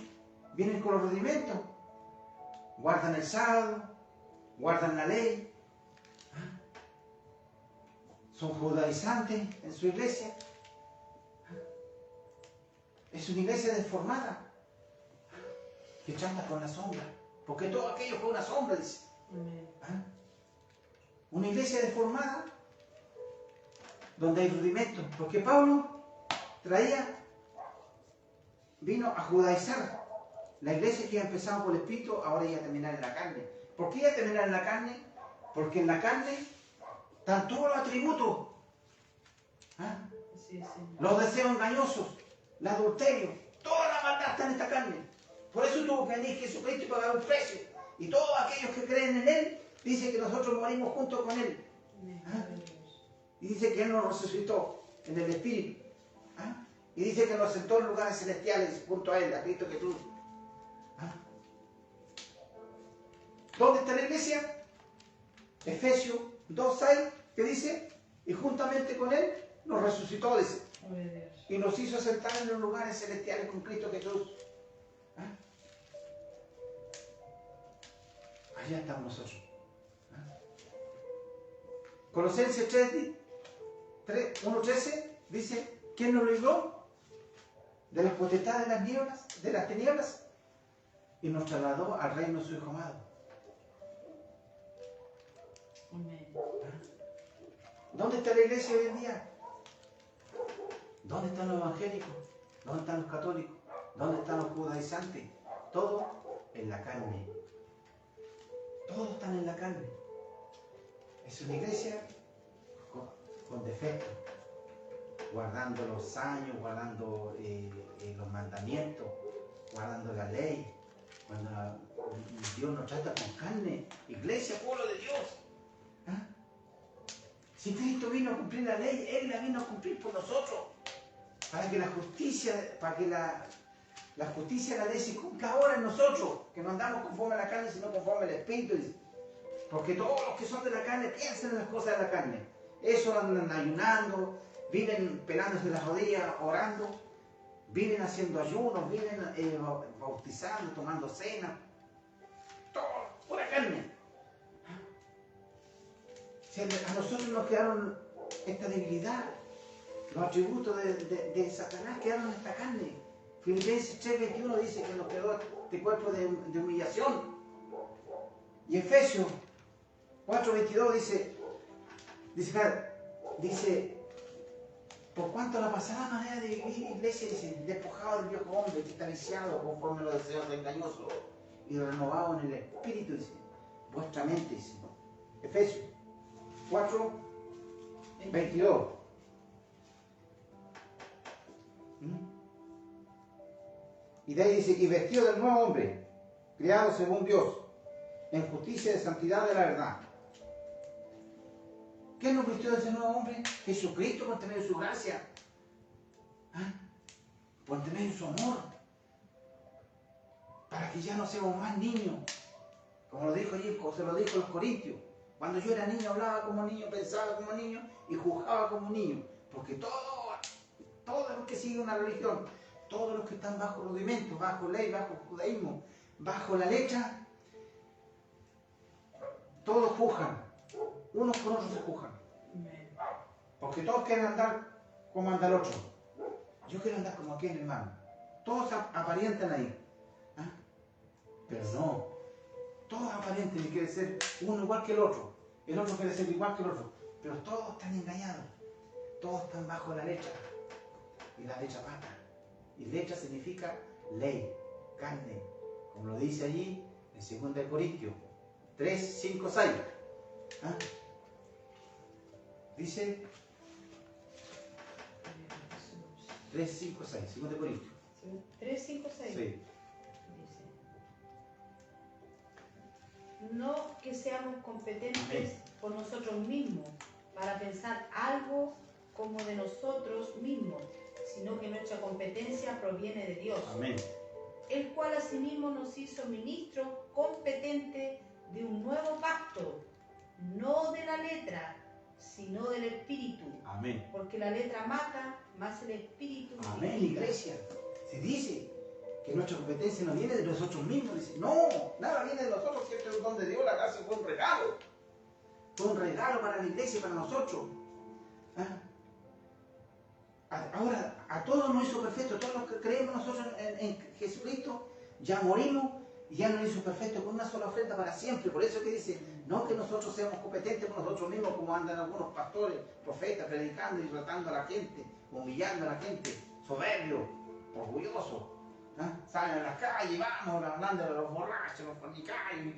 vienen con los rudimentos. Guardan el sábado, guardan la ley. ¿Ah? Son judaizantes en su iglesia. ¿Ah? Es una iglesia deformada que trata con la sombra. Porque todo aquello fue una sombra, dice. ¿Ah? Una iglesia deformada donde hay rudimentos. Porque Pablo vino a judaizar la iglesia que había empezado por el Espíritu, ahora iba a terminar en la carne. ¿Por qué iba a terminar en la carne? Porque en la carne están todos los atributos. ¿Ah? Sí. Los deseos engañosos, el adulterio, toda la maldad está en esta carne. Por eso tuvo que venir Jesucristo y pagar un precio. Y todos aquellos que creen en Él, dice que nosotros morimos junto con Él. ¿Ah? Y dice que Él nos resucitó en el Espíritu. ¿Ah? Y dice que nos sentó en lugares celestiales junto a Él, a Cristo Jesús. ¿Ah? ¿Dónde está la iglesia? Efesios 2:6, que dice, y juntamente con Él nos resucitó, dice. Y nos hizo sentar en los lugares celestiales con Cristo Jesús. ¿Ah? Allá estamos nosotros. ¿Ah? Colosenses 1:13 dice, ¿quién nos libró de las potestades de las tinieblas y nos trasladó al reino de su Hijo amado? ¿Dónde está la iglesia hoy en día? ¿Dónde están los evangélicos? ¿Dónde están los católicos? ¿Dónde están los judaizantes? Todos en la carne. Todos están en la carne. Es una iglesia con defectos, guardando los años, guardando los mandamientos, guardando la ley. Cuando Dios nos trata con carne, iglesia, pueblo de Dios. ¿Ah? Si Cristo vino a cumplir la ley, Él la vino a cumplir por nosotros, para que la justicia, la justicia de la ley se cumpla ahora en nosotros, que no andamos conforme a la carne, sino conforme al Espíritu. Porque todos los que son de la carne piensan en las cosas de la carne. Eso andan ayunando, viven pelándose las rodillas, orando, viven haciendo ayunos, viven bautizando, tomando cena. Todo, pura carne. A nosotros nos quedaron esta debilidad. Los atributos de Satanás quedaron en esta carne. Filipenses 3:21 dice que nos quedó este cuerpo de humillación. Y Efesios 4:22 dice, por cuanto la pasada manera de vivir, iglesia, dice, despojado del viejo hombre que está viciado conforme a los deseos engañosos y renovado en el espíritu, dice, vuestra mente, dice. Efesios 4:22. Y de ahí dice, y vestido del nuevo hombre, criado según Dios, en justicia y santidad de la verdad. ¿Qué nos vistió de ese nuevo hombre? Jesucristo, por tener su gracia, por tener su amor, para que ya no seamos más niños, como lo dijo allí, como se lo dijo a los corintios. Cuando yo era niño hablaba como niño, pensaba como niño y juzgaba como niño, porque todos los que siguen una religión, todos los que están bajo rudimentos, bajo ley, bajo judaísmo, bajo la letra, todos juzgan, unos con otros se juzgan. Porque todos quieren andar como anda el otro. Yo quiero andar como aquel, hermano. Todos aparentan ahí. Pero no. Todos aparentan y quieren ser uno igual que el otro. El otro quiere ser igual que el otro. Pero todos están engañados. Todos están bajo la letra. Y la letra mata. Y letra significa ley, carne. Como lo dice allí en 2 Corintios 3, 5, 6. Dice 3, 5, 6, 2 Corintios. 3, 5, 6. Sí. Dice, no que seamos competentes por nosotros mismos para pensar algo como de nosotros mismos, sino que nuestra competencia proviene de Dios. Amén. El cual asimismo nos hizo ministros competentes de un nuevo pacto, no de la letra, sino del espíritu. Amén. Porque la letra mata, más el espíritu. Amén, iglesia. Se dice que nuestra competencia no viene de nosotros mismos. Dice, no, nada viene de nosotros, que este es un don de Dios, la gracia fue un regalo. Fue un regalo para la iglesia y para nosotros. Ahora, a todos nos hizo perfecto, todos los que creemos nosotros en Jesucristo, ya morimos y ya nos hizo perfecto con una sola ofrenda para siempre. Por eso que dice, no que nosotros seamos competentes por nosotros mismos, como andan algunos pastores, profetas, predicando y tratando a la gente, humillando a la gente, soberbios, orgullosos. Salen a la calle, vamos, hablando de los borrachos, los fornicarios,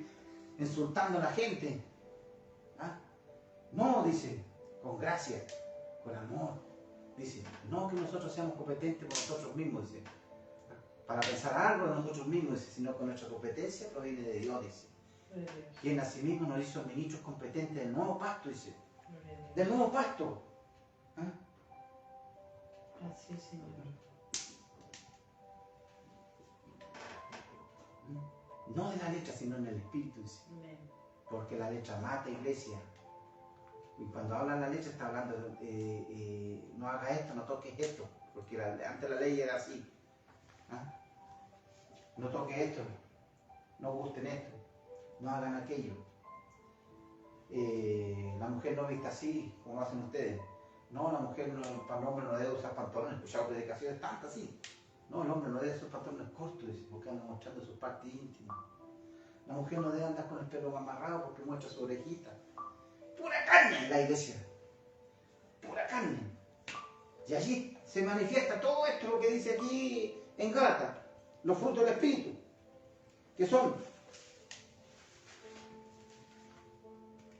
insultando a la gente. No, dice, con gracia, con amor. Dice, no que nosotros seamos competentes por nosotros mismos, dice, para pensar algo de nosotros mismos, dice, sino que nuestra competencia proviene de Dios, dice. Quien asimismo nos hizo ministros competentes del nuevo pacto, dice. Del nuevo pacto. Así es, Señor. No de la letra, sino en el espíritu, dice. Amén. Porque la letra mata, iglesia. Y cuando habla la letra está hablando, no haga esto, no toques esto, porque antes la ley era así. No toques esto, no gusten esto, no hagan aquello. La mujer no vista así, como hacen ustedes. No, la mujer para el hombre no debe usar pantalones, escuchado predicaciones tantas así. No, el hombre no debe usar pantalones cortos, dice, porque anda mostrando sus partes íntimas. La mujer no debe andar con el pelo amarrado porque muestra su orejita. Pura carne en la iglesia. Pura carne. Y allí se manifiesta todo esto, lo que dice aquí en Gálatas, los frutos del Espíritu. ¿Qué son?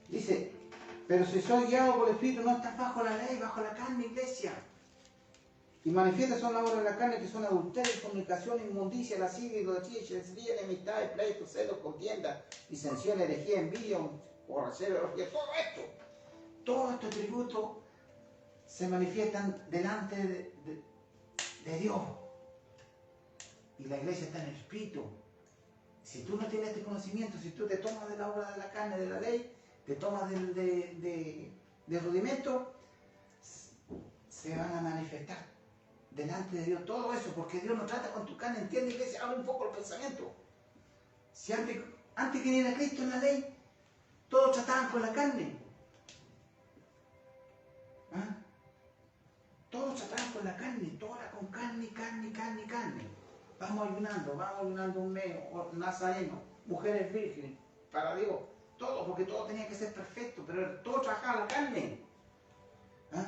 Dice, pero si soy guiado por el Espíritu, no estás bajo la ley, bajo la carne, iglesia. Y manifiestas son las obras de la carne, que son adulterio, fornicación, inmundicia, lascivia, idolatría, hechicería, enemistad, pleitos, celos, contienda, disensión, herejía, envidia, borrachera, orgía, todos estos tributos se manifiestan delante de Dios. Y la iglesia está en el Espíritu. Si tú no tienes este conocimiento, si tú te tomas de la obra de la carne, de la ley, te tomas de rudimento, se van a manifestar delante de Dios todo eso, porque Dios no trata con tu carne, entiende, iglesia, abre un poco el pensamiento. Si antes que viniera Cristo en la ley, todos trataban con la carne. ¿Ah? Todos trataban con la carne, todo era con carne. Vamos ayunando un mes, nazareno, mujeres vírgenes, para Dios, todo, porque todo tenía que ser perfecto, pero todo trabajaba la carne. ¿Ah?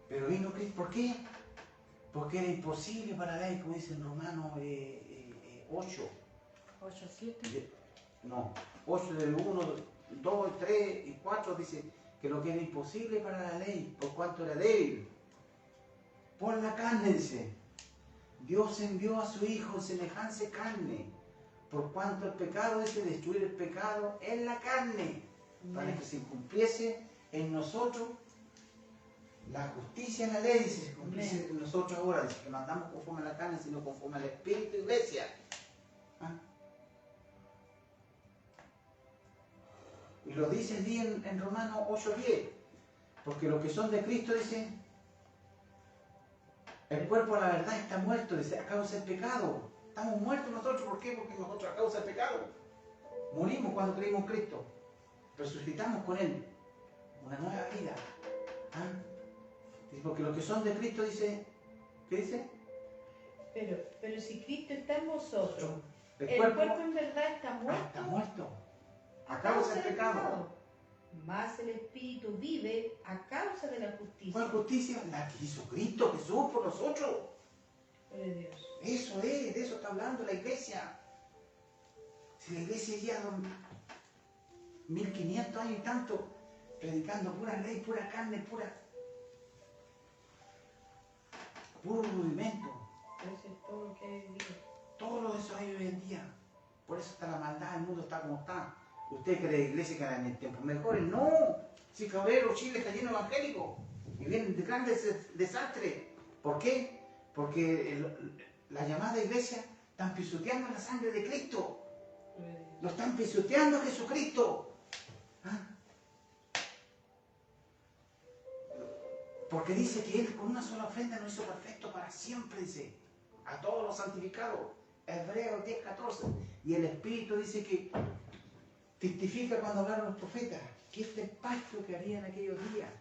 Pero vino Cristo, ¿por qué? Porque era imposible para la ley, como dice en Romanos 8. 8:7. No, 8 del 1, 2, 3 y 4 dice que lo que era imposible para la ley, por cuanto era débil, por la carne, dice, Dios envió a su Hijo en semejanza de carne, por cuanto el pecado, dice, destruir el pecado en la carne, para que se cumpliese en nosotros la justicia en la ley, dice, se cumpliese en nosotros ahora, dice que no andamos conforme a la carne, sino conforme al Espíritu, iglesia. ¿Ah? Y lo dice allí en Romanos 8:10, porque los que son de Cristo, dice, el cuerpo a la verdad está muerto, dice, a causa del pecado. Estamos muertos nosotros, ¿por qué? Porque nosotros a causa del pecado morimos cuando creímos en Cristo, resucitamos con Él, una nueva vida. ¿Ah? Dice, porque los que son de Cristo, dice, ¿qué dice? Pero si Cristo está en vosotros, El el cuerpo en verdad está muerto. Está muerto. A causa del pecado. Mas el Espíritu vive a causa de la justicia. ¿Cuál justicia? La que hizo Cristo Jesús por nosotros. Gloria a Dios. Eso es, de eso está hablando la iglesia. Si la iglesia lleva 1500 años y tanto predicando pura ley, pura carne, puro rudimento. Eso es todo lo que hay vivido. Todo lo de eso hay hoy en día. Por eso está la maldad, el mundo está como está. ¿Usted cree que la iglesia que en tiempos mejores? No. Si Cabrero, Chile está lleno de evangélicos y vienen de grandes desastres. ¿Por qué? Porque la llamada iglesia están pisoteando la sangre de Cristo. Lo están pisoteando a Jesucristo. ¿Ah? Porque dice que Él con una sola ofrenda nos hizo perfecto para siempre, dice, a todos los santificados. Hebreos 10:14. Y el Espíritu dice que testifica cuando hablaron los profetas, que este pacto que haría en aquellos días.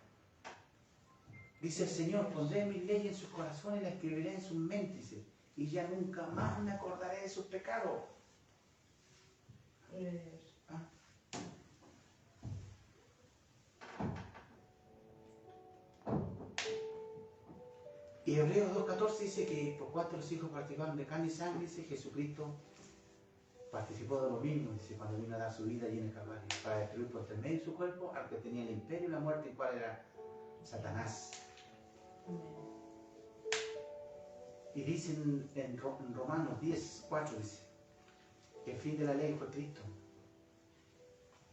Dice el Señor, pondré mis leyes en sus corazones y las escribiré en sus mentes, dice, y ya nunca más me acordaré de sus pecados. ¿Ah? Y Hebreos 2:14 dice que por cuanto los hijos participaron de carne y sangre, dice, Jesucristo participó de lo mismo, dice, cuando vino a dar su vida allí en el Calvario, para destruir por medio de su cuerpo al que tenía el imperio y la muerte, el cual era Satanás. Y dice en Romanos 10:4, dice, que el fin de la ley fue Cristo.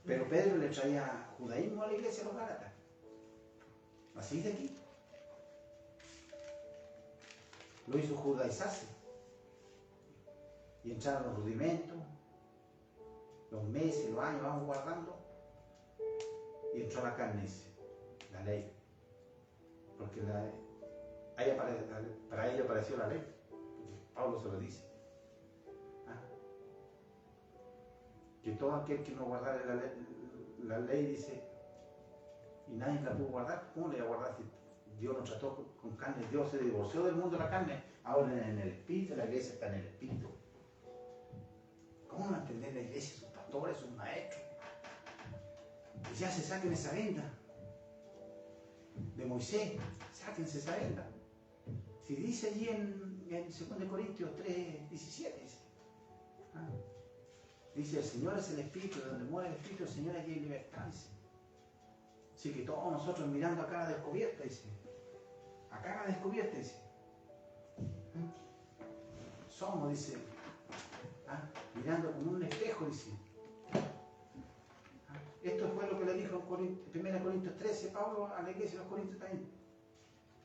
Pero Pedro le traía judaísmo a la iglesia de los Gálatas. Así de aquí. Lo hizo judaizarse. Y entraron los rudimentos, los meses, los años, vamos guardando. Y entró la carne, dice, la ley. Porque para ella apareció la ley. Pablo se lo dice. ¿Ah? Que todo aquel que no guardara la ley, dice, y nadie la pudo guardar, ¿cómo le iba a guardar si Dios nos trató con carne? Dios se divorció del mundo de la carne, ahora en el espíritu, la iglesia está en el espíritu. ¿Cómo no entender la iglesia, sus pastores, sus maestros? Que ya se saquen esa venda de Moisés, sáquense esa venda. Si dice allí en en 2 Corintios 3, 17. Dice. Dice, el Señor es el Espíritu, donde muere el Espíritu del Señor allí hay libertad. Dice. Así que todos nosotros mirando a cara descubierta, dice. A cara descubierta, dice. Somos, dice. Mirando como un espejo, dice. Esto fue lo que le dijo en 1 Corintios 13 Pablo a la iglesia de los Corintios también.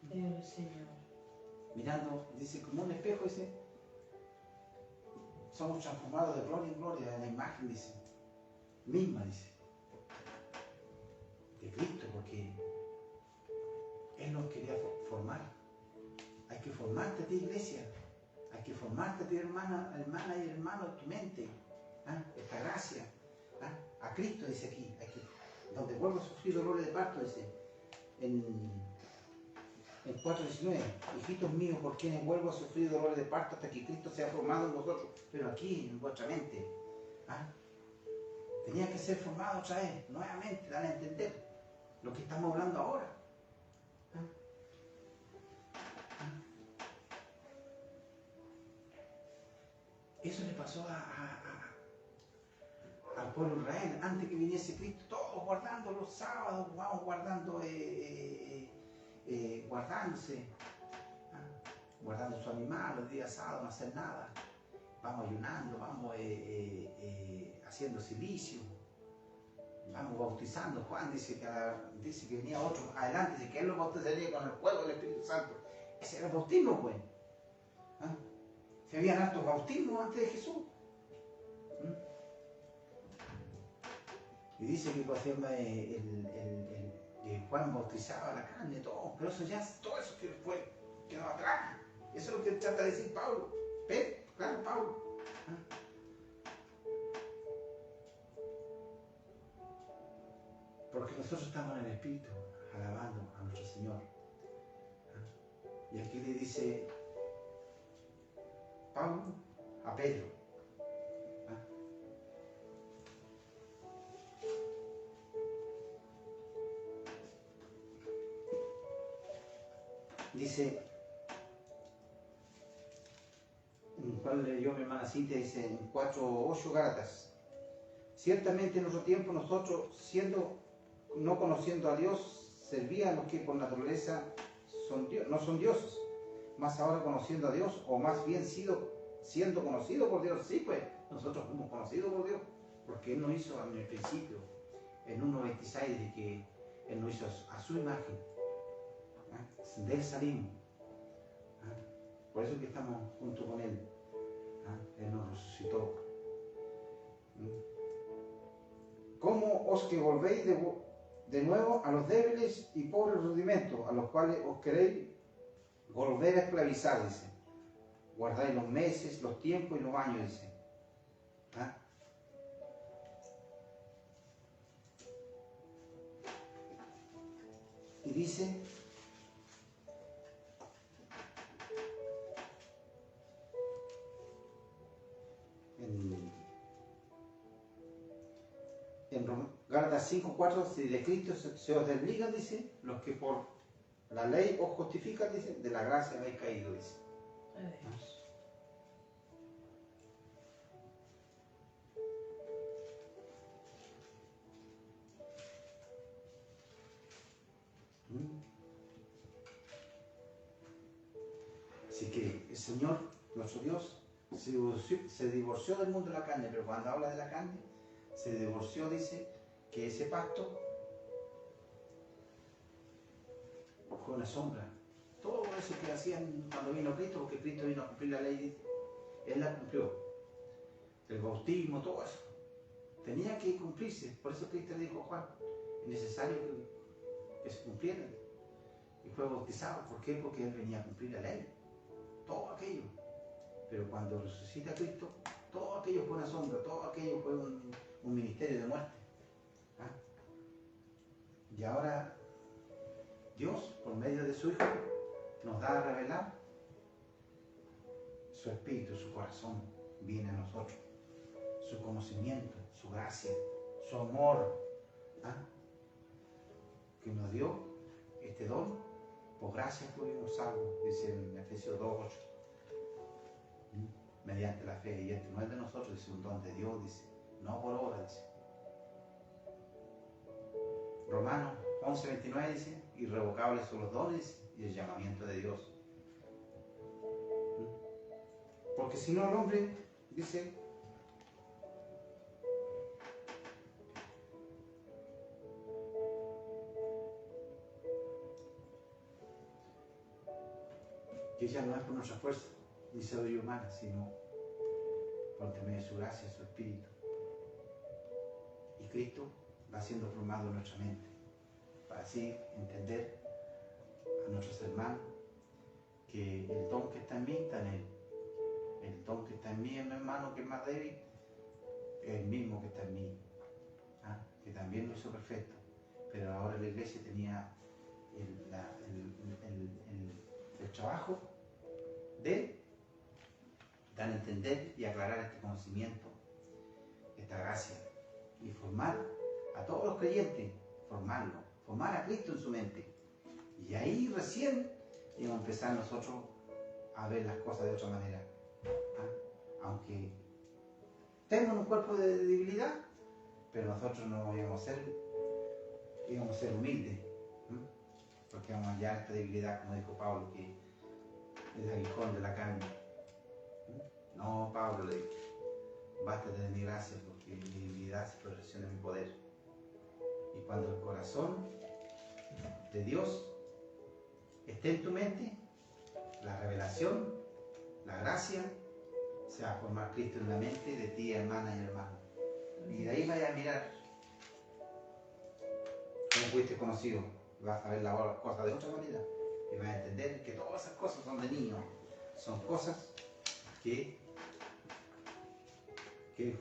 Dios, Señor. Mirando, dice, como un espejo, dice. Somos transformados de gloria en gloria, en la imagen, dice. Misma, dice. De Cristo, porque Él nos quería formar. Hay que formarte a ti, iglesia. Hay que formarte a ti, hermana y hermano, tu mente. Esta gracia. A Cristo, dice aquí. Donde vuelvo a sufrir dolores de parto, dice. En 4:19. Hijitos míos, por quienes vuelvo a sufrir dolores de parto hasta que Cristo sea formado en vosotros. Pero aquí, en vuestra mente. Tenía que ser formado otra vez, nuevamente, dar a entender lo que estamos hablando ahora. Eso le pasó al pueblo de Israel antes que viniese Cristo, todos guardando los sábados, vamos guardando, guardándose, guardando su animal, los días sábados, no hacer nada, vamos ayunando, vamos haciendo silicio, vamos bautizando. Juan dice que venía otro adelante, dice que él lo bautizaría con el fuego del Espíritu Santo. Ese era el bautismo, pues. Se habían hartos bautismos antes de Jesús. Y dice que Juan bautizaba la carne, todo, pero eso ya, todo eso quedó atrás. Eso es lo que trata de decir Pablo. ¿Ves? Claro, Pablo. Porque nosotros estamos en el Espíritu, alabando a nuestro Señor. Y aquí le dice Pablo a Pedro. Dice, en cual leyó mi hermana Cintia, dice en 4:8 Gálatas. Ciertamente en otro tiempo nosotros, no conociendo a Dios, servían a los que por naturaleza no son dioses. Más ahora conociendo a Dios, o más bien siendo conocidos por Dios. Sí, pues, nosotros fuimos conocidos por Dios, porque Él nos hizo en el principio, en 1:26, de que Él nos hizo a su imagen. De Él salimos. Por eso es que estamos junto con Él. Él nos resucitó. ¿Cómo os que volvéis de nuevo a los débiles y pobres rudimentos, a los cuales os queréis volver a esclavizar? Dice. Guardáis los meses, los tiempos y los años, dice. Y dice, en Gálatas 5:4, si de Cristo se os desligan, dice, los que por la ley os justifican, dice, de la gracia habéis caído, dice. Así que el Señor, nuestro Dios, se divorció del mundo de la carne, pero cuando habla de la carne, se divorció, dice, que ese pacto fue una sombra. Todo eso que hacían cuando vino Cristo, porque Cristo vino a cumplir la ley, dice, Él la cumplió. El bautismo, todo eso, tenía que cumplirse. Por eso Cristo le dijo a Juan, es necesario que se cumpliera. Y fue bautizado. ¿Por qué? Porque Él venía a cumplir la ley. Todo aquello. Pero cuando resucita Cristo, todo aquello fue una sombra, todo aquello fue un ministerio de muerte. Y ahora Dios, por medio de su Hijo, nos da a revelar su espíritu, su corazón, viene a nosotros, su conocimiento, su gracia, su amor, que nos dio este don. Por gracia fuimos salvos, dice en Efesios 2:8. mediante la fe. Y este no es de nosotros, es un don de Dios, dice, no por obra, dice. Romanos 11:29 dice, irrevocables son los dones y el llamamiento de Dios. Porque si no el hombre, dice, que ya no es por nuestra fuerza, ni sabiduría humana, sino por intermedio de su gracia, su espíritu. Y Cristo va siendo formado en nuestra mente, para así entender a nuestros hermanos que el don que está en mí está en él. El don que está en mí, en mi hermano que es más débil, es el mismo que está en mí, que también lo hizo perfecto. Pero ahora la iglesia tenía el trabajo de dar a entender y aclarar este conocimiento, esta gracia, y formar a todos los creyentes, formar a Cristo en su mente. Y ahí recién íbamos a empezar nosotros a ver las cosas de otra manera. Aunque tenemos un cuerpo de debilidad, pero nosotros no íbamos a ser humildes, porque vamos a hallar esta debilidad, como dijo Pablo, que es el aguijón de la carne. No, Pablo le dijo, bástate de mi gracia, porque mi debilidad se perfecciona en mi poder. Y cuando el corazón de Dios esté en tu mente, la revelación, la gracia, se va a formar Cristo en la mente de ti, hermana y hermano. Y de ahí vaya a mirar cómo fuiste conocido. Vas a ver las cosas de otra manera. Y vas a entender que todas esas cosas son de niños. Son cosas que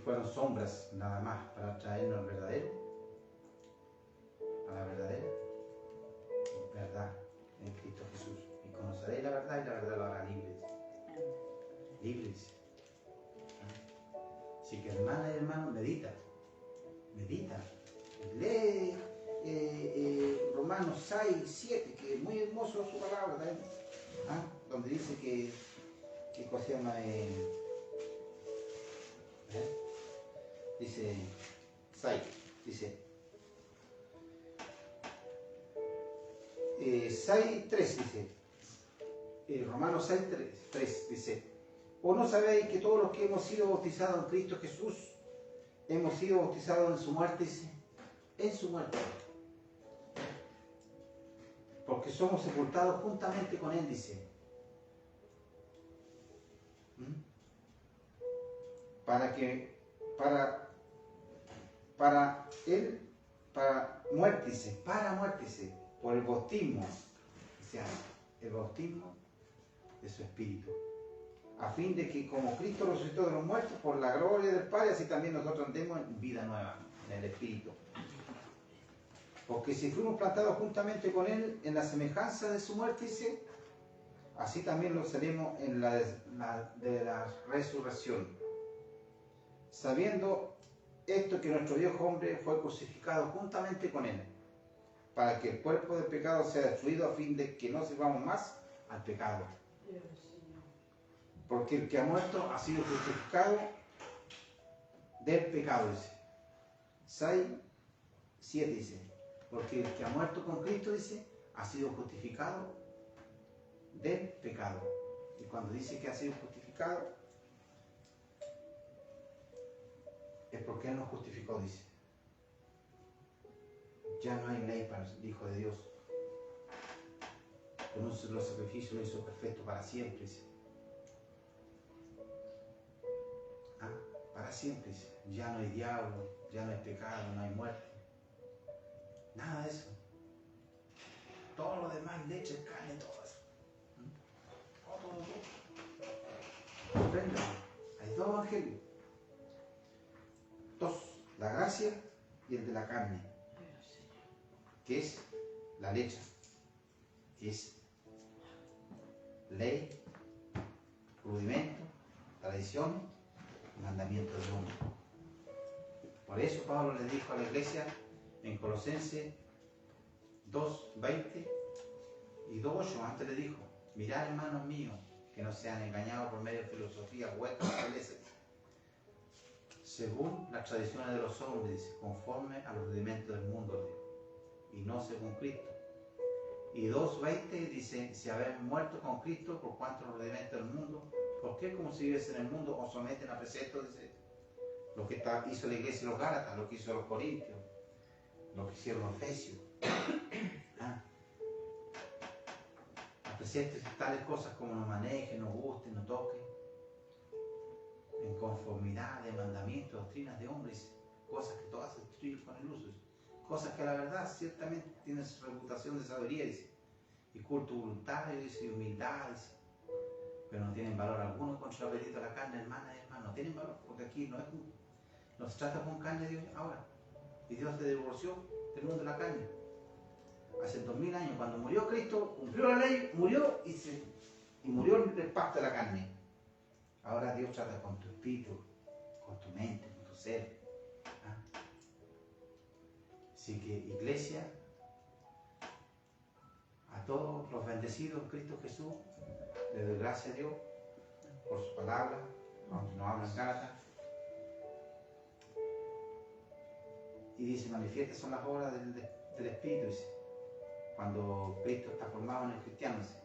fueron sombras nada más para traernos al verdadero, a la verdadera verdad en Cristo Jesús. Y conoceréis la verdad y la verdad lo hará libres. Libres. Así que hermana y hermano, medita. Lee Romanos 6:7, que es muy hermoso su palabra, donde dice que cosa se llama, dice 6, dice 6:3, dice Romanos 6:3 dice: ¿o no sabéis que todos los que hemos sido bautizados en Cristo Jesús hemos sido bautizados en su muerte? Dice, en su muerte, porque somos sepultados juntamente con él, dice, para muerte, dice, por el bautismo, o sea, el bautismo de su espíritu, a fin de que como Cristo resucitó de los muertos por la gloria del Padre, así también nosotros andemos en vida nueva, en el espíritu. Porque si fuimos plantados juntamente con él en la semejanza de su muerte, dice, así también lo seremos en la de la resurrección. Sabiendo esto, que nuestro viejo hombre fue crucificado juntamente con él, para que el cuerpo del pecado sea destruido, a fin de que no sirvamos más al pecado. Porque el que ha muerto ha sido justificado del pecado, dice. 6:7 dice, porque el que ha muerto con Cristo, dice, ha sido justificado del pecado. Y cuando dice que ha sido justificado, es porque Él nos justificó, dice. Ya no hay ley para el Hijo de Dios. Con un solo sacrificio lo hizo perfecto para siempre, dice. Para siempre, dice. Ya no hay diablo, ya no hay pecado, no hay muerte. Nada de eso. Todo lo demás, leche, carne, todo eso. Comprende. Hay dos evangelios. Dos, la gracia y el de la carne, que es la leche, que es ley, rudimento, tradición, mandamiento del hombre. Por eso Pablo le dijo a la iglesia en Colosenses 2:20 y 2:8, antes le dijo: mirad, hermanos míos, que no sean engañados por medio de filosofía hueca o establece, según las tradiciones de los hombres, dice, conforme a los rudimentos del mundo, dice, y no según Cristo. Y 2:20 dice, si habéis muerto con Cristo por cuanto los rudimentos del mundo, ¿por qué como si vives en el mundo os someten a preceptos? Dice, lo que hizo la iglesia de los Gálatas, lo que hizo los Corintios, lo que hicieron los Efesios. A preceptos y tales cosas como no manejen, no gusten, no toquen, en conformidad de mandamientos, doctrinas de hombres, cosas que todas se destruyen con el uso, cosas que a la verdad ciertamente tienen su reputación de sabiduría, dice, y culto voluntario, dice, y humildad, dice, pero no tienen valor alguno contra el apetito de la carne, hermana y hermano, no tienen valor, porque aquí no se trata con carne de Dios ahora, y Dios se divorció del mundo de la carne. Hace 2000 años, cuando murió Cristo, cumplió la ley, murió y murió el pacto de la carne. Ahora Dios trata con tu espíritu, con tu mente, con tu ser. Así que, iglesia, a todos los bendecidos en Cristo Jesús, le doy gracias a Dios por su palabra, aunque no hablan Gálatas. Y dice, manifiestas son las obras del Espíritu, dice, cuando Cristo está formado en el cristiano, dice.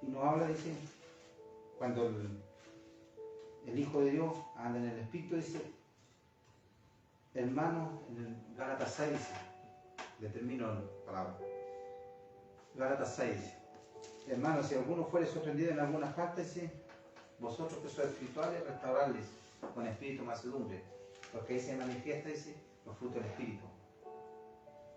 Y nos habla, dice, cuando el Hijo de Dios anda en el Espíritu, dice, hermano, en el Gálatas 6, dice, le termino la palabra. Gálatas 6, dice, hermano, si alguno fuere sorprendido en alguna falta, dice, vosotros que sois espirituales, restaurarles con espíritu mansedumbre, porque ahí se manifiesta, dice, los frutos del Espíritu.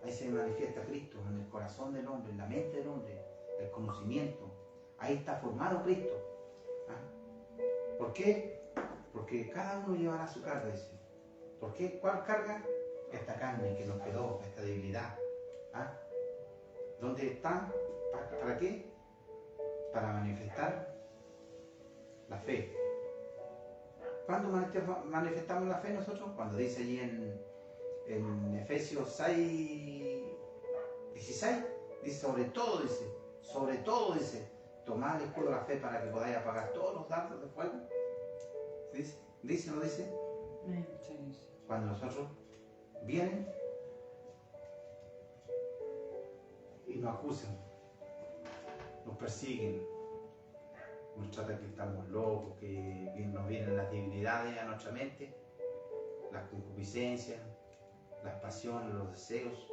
Ahí se manifiesta Cristo en el corazón del hombre, en la mente del hombre, el conocimiento. Ahí está formado Cristo. ¿Por qué? Porque cada uno llevará su carga, dice. ¿Por qué? ¿Cuál carga? Esta carne que nos quedó, esta debilidad. ¿Dónde está? ¿Para qué? Para manifestar la fe. ¿Cuándo manifestamos la fe nosotros? Cuando dice allí en Efesios 6, 16, dice, sobre todo, dice, tomad el escudo de la fe para que podáis apagar todos los dardos de fuego. ¿Dice o no dice? Sí. Cuando nosotros vienen y nos acusan, nos persiguen, nos tratan que estamos locos, que nos vienen las debilidades a nuestra mente, las concupiscencias, las pasiones, los deseos,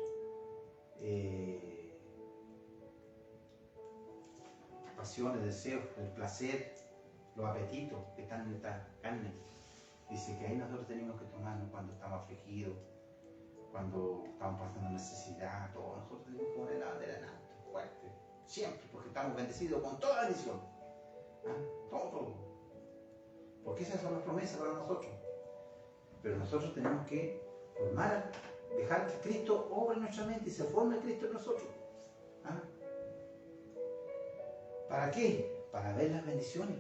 pasiones, deseos, el placer, los apetitos que están en esta carne. Dice que ahí nosotros tenemos que tomarnos cuando estamos afligidos, cuando estamos pasando necesidad, todos nosotros tenemos que poner la bandera en alto, fuerte, siempre, porque estamos bendecidos con toda la bendición. Todo. Porque esas son las promesas para nosotros. Pero nosotros tenemos que dejar que Cristo obre en nuestra mente y se forme Cristo en nosotros. ¿Para qué? Para ver las bendiciones.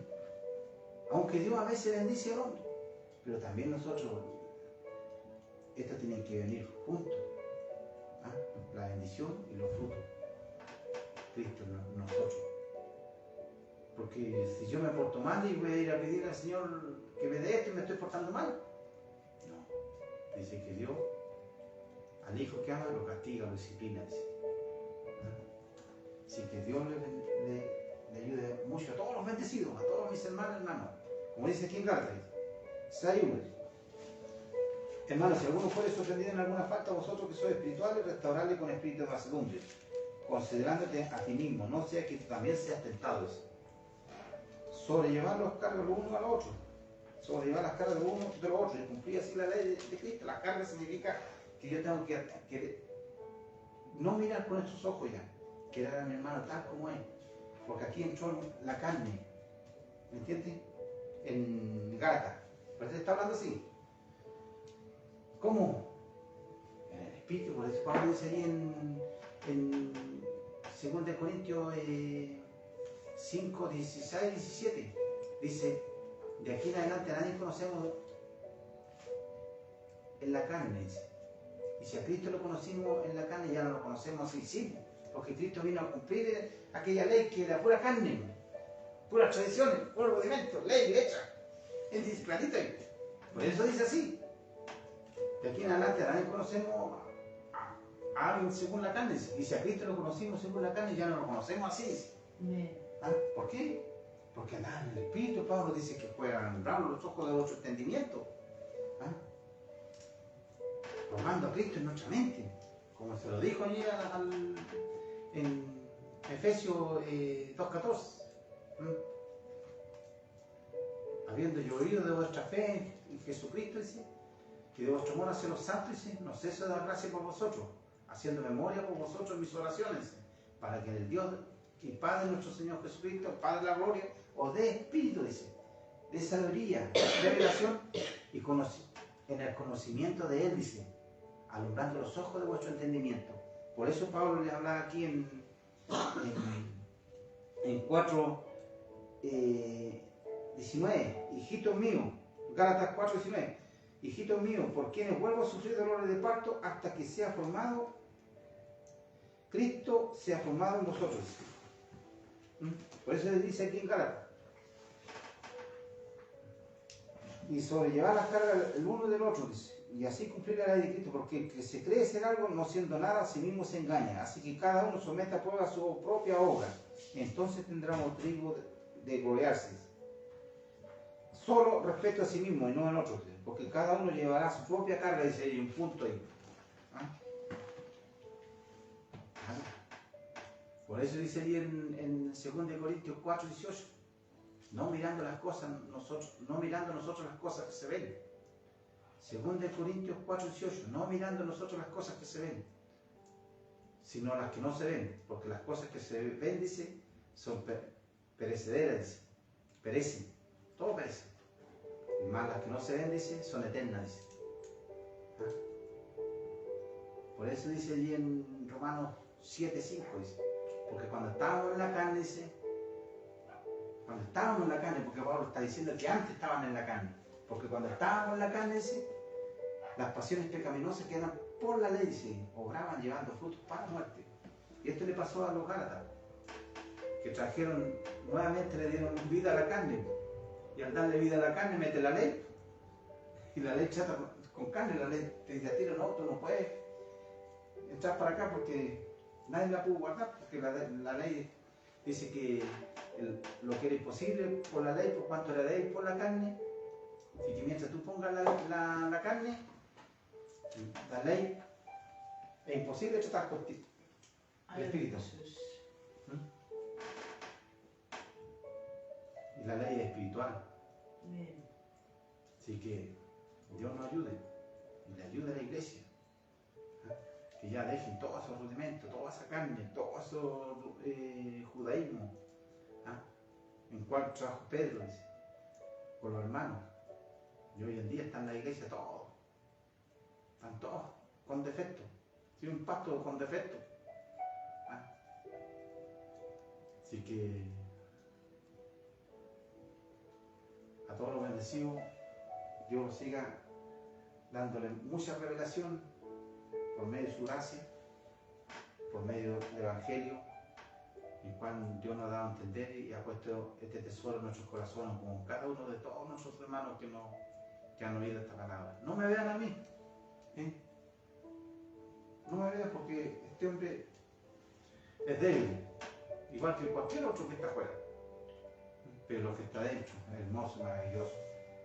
Aunque Dios a veces bendice al hombre, pero también nosotros, estas tienen que venir juntos. La bendición y los frutos. Cristo en nosotros. Porque si yo me porto mal y voy a ir a pedir al Señor que me dé esto y me estoy portando mal. No. Dice que Dios al hijo que ama lo castiga, lo disciplina. Dice. Así que Dios le ayude mucho a todos los bendecidos, a todos mis hermanos. Como dice aquí en Gálatas, se ayude. Hermanos, si alguno fuere sorprendido en alguna falta, vosotros que sois espirituales, restaurarle con espíritu de mansedumbre, considerándote a ti mismo, no sea que también seas tentado. Dice. Sobrellevar los cargos los unos a los otros, sobrellevar las cargas de los unos de los otros, y cumplir así la ley de Cristo. Las cargas significa que yo tengo que no mirar con estos ojos ya, querer a mi hermano tal como es, porque aquí entró la carne, ¿me entiendes? En Gálatas, pero se está hablando así. ¿Cómo? En el espíritu, por eso Pablo dice ahí en 2 Corintios 5, 16, 17, dice, de aquí en adelante a nadie conocemos en la carne, dice. Y si a Cristo lo conocimos en la carne, ya no lo conocemos así, sí, porque Cristo vino a cumplir aquella ley que era pura carne, puras tradiciones, puros rudimentos, ley hecha. Él dice clarito ahí. Por eso dice así. De aquí en adelante nadie conocemos a alguien según la carne. Y si a Cristo lo conocimos según la carne, ya no lo conocemos así. Dice. ¿Ah? ¿Por qué? Porque andaban en el Espíritu. Pablo dice que fueran alumbrados los ojos de vuestro entendimiento. ¿Ah? Formando a Cristo en nuestra mente. Como se lo dijo allí en Efesios 2:14. Habiendo yo oído de vuestra fe en Jesucristo, dice, y de vuestro amor hacia los santos, dice, no ceso de dar gracias por vosotros, haciendo memoria por vosotros en mis oraciones, dice, para que el Dios y Padre nuestro Señor Jesucristo, Padre de la gloria, os dé espíritu, dice, de sabiduría, de revelación y en el conocimiento de Él, dice, alumbrando los ojos de vuestro entendimiento. Por eso Pablo le habla aquí en 4:19, hijitos míos, Gálatas 4:19, hijitos míos, por quienes vuelvo a sufrir dolores de parto hasta que sea formado, Cristo sea formado en vosotros. Por eso le dice aquí en Gálatas. Y sobrellevar las cargas el uno del otro, dice, y así cumplir la ley de Cristo, porque el que se cree ser algo no siendo nada, a sí mismo se engaña. Así que cada uno someta a prueba su propia obra, entonces tendrá motivo de gloriarse. Solo respecto a sí mismo y no en otros, porque cada uno llevará su propia carga, dice ahí, un punto ahí. ¿Ah? Por eso dice ahí en 2 Corintios 4:18, no mirando nosotros las cosas que se ven. 2 Corintios 4:18, no mirando nosotros las cosas que se ven, sino las que no se ven, porque las cosas que se ven, dice, son perecederas, dice, perecen, todo perece. Y más las que no se ven, dice, son eternas, dice. ¿Ah? Por eso dice allí en Romanos 7:5, dice, porque cuando estábamos en la carne, dice, porque Pablo está diciendo que antes estaban en la carne, porque cuando estábamos en la carne, dice, las pasiones pecaminosas que eran por la ley, dice, obraban llevando frutos para la muerte. Y esto le pasó a los Gálatas, que trajeron, nuevamente le dieron vida a la carne, y al darle vida a la carne mete la ley, y la ley chata con carne, la ley te dice a tiro, no, tú no puedes entrar para acá porque nadie la pudo guardar, porque la ley dice que lo que era imposible por la ley, por cuanto era ley por la carne, y que mientras tú pongas la carne, la ley, es imposible tratar contigo. El Espíritu. Y la ley es espiritual. Así que Dios nos ayude, y le ayude a la iglesia. Que ya dejen todos esos rudimentos, toda esa carne, todo ese judaísmo. En cual trajo Pedro, dice, con los hermanos. Y hoy en día están en la iglesia todos. Están todos con defecto. Sí, un pacto con defecto. Así que a todos los bendecidos, Dios los siga dándole mucha revelación por medio de su gracia, por medio del Evangelio, en cual Dios nos ha dado a entender y ha puesto este tesoro en nuestros corazones, como cada uno de todos nuestros hermanos que han oído esta palabra. No me vean a mí, no me vean, porque este hombre es débil, igual que cualquier otro que está afuera, pero lo que está dentro es hermoso, maravilloso.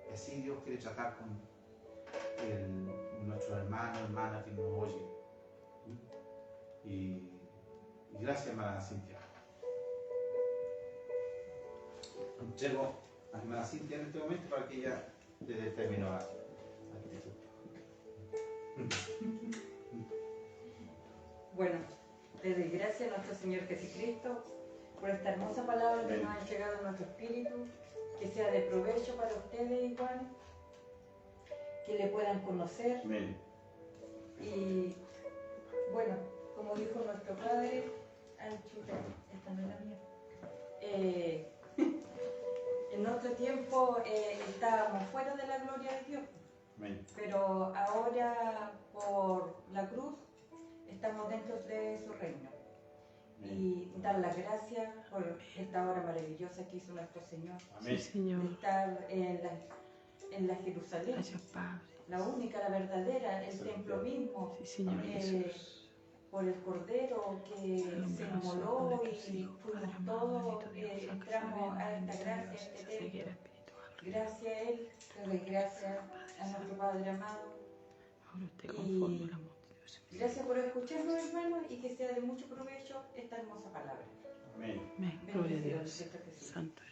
Y así Dios quiere tratar con nuestros hermanos, hermanas que nos oyen. Y gracias, hermana Cintia. Entrego a la hermana Cintia en este momento para que ella termine la actitud. Bueno, le doy gracias a nuestro Señor Jesucristo por esta hermosa palabra que nos ha entregado a nuestro espíritu, que sea de provecho para ustedes igual, que le puedan conocer. Amén. Y bueno, como dijo nuestro padre, ay chuta, esta no es la mía. En otro tiempo estábamos fuera de la gloria de Dios, Amén. pero ahora por la cruz estamos dentro de su reino. y dar las gracias por esta hora maravillosa que hizo nuestro Señor. Amén. Sí, Señor. De estar en la Jerusalén, Gracias, Padre. la única, la verdadera, el Sí. templo mismo, Sí, Señor Jesús. por el Cordero que se inmoló y fuimos todos, entramos a esta gracia, a este templo. Gracias a Él, le doy gracias a nuestro Padre amado. Y gracias por escucharnos, hermanos, y que sea de mucho provecho esta hermosa palabra. Amén. Amén. Gloria a Bendecido Dios. Cristo Jesús. Santo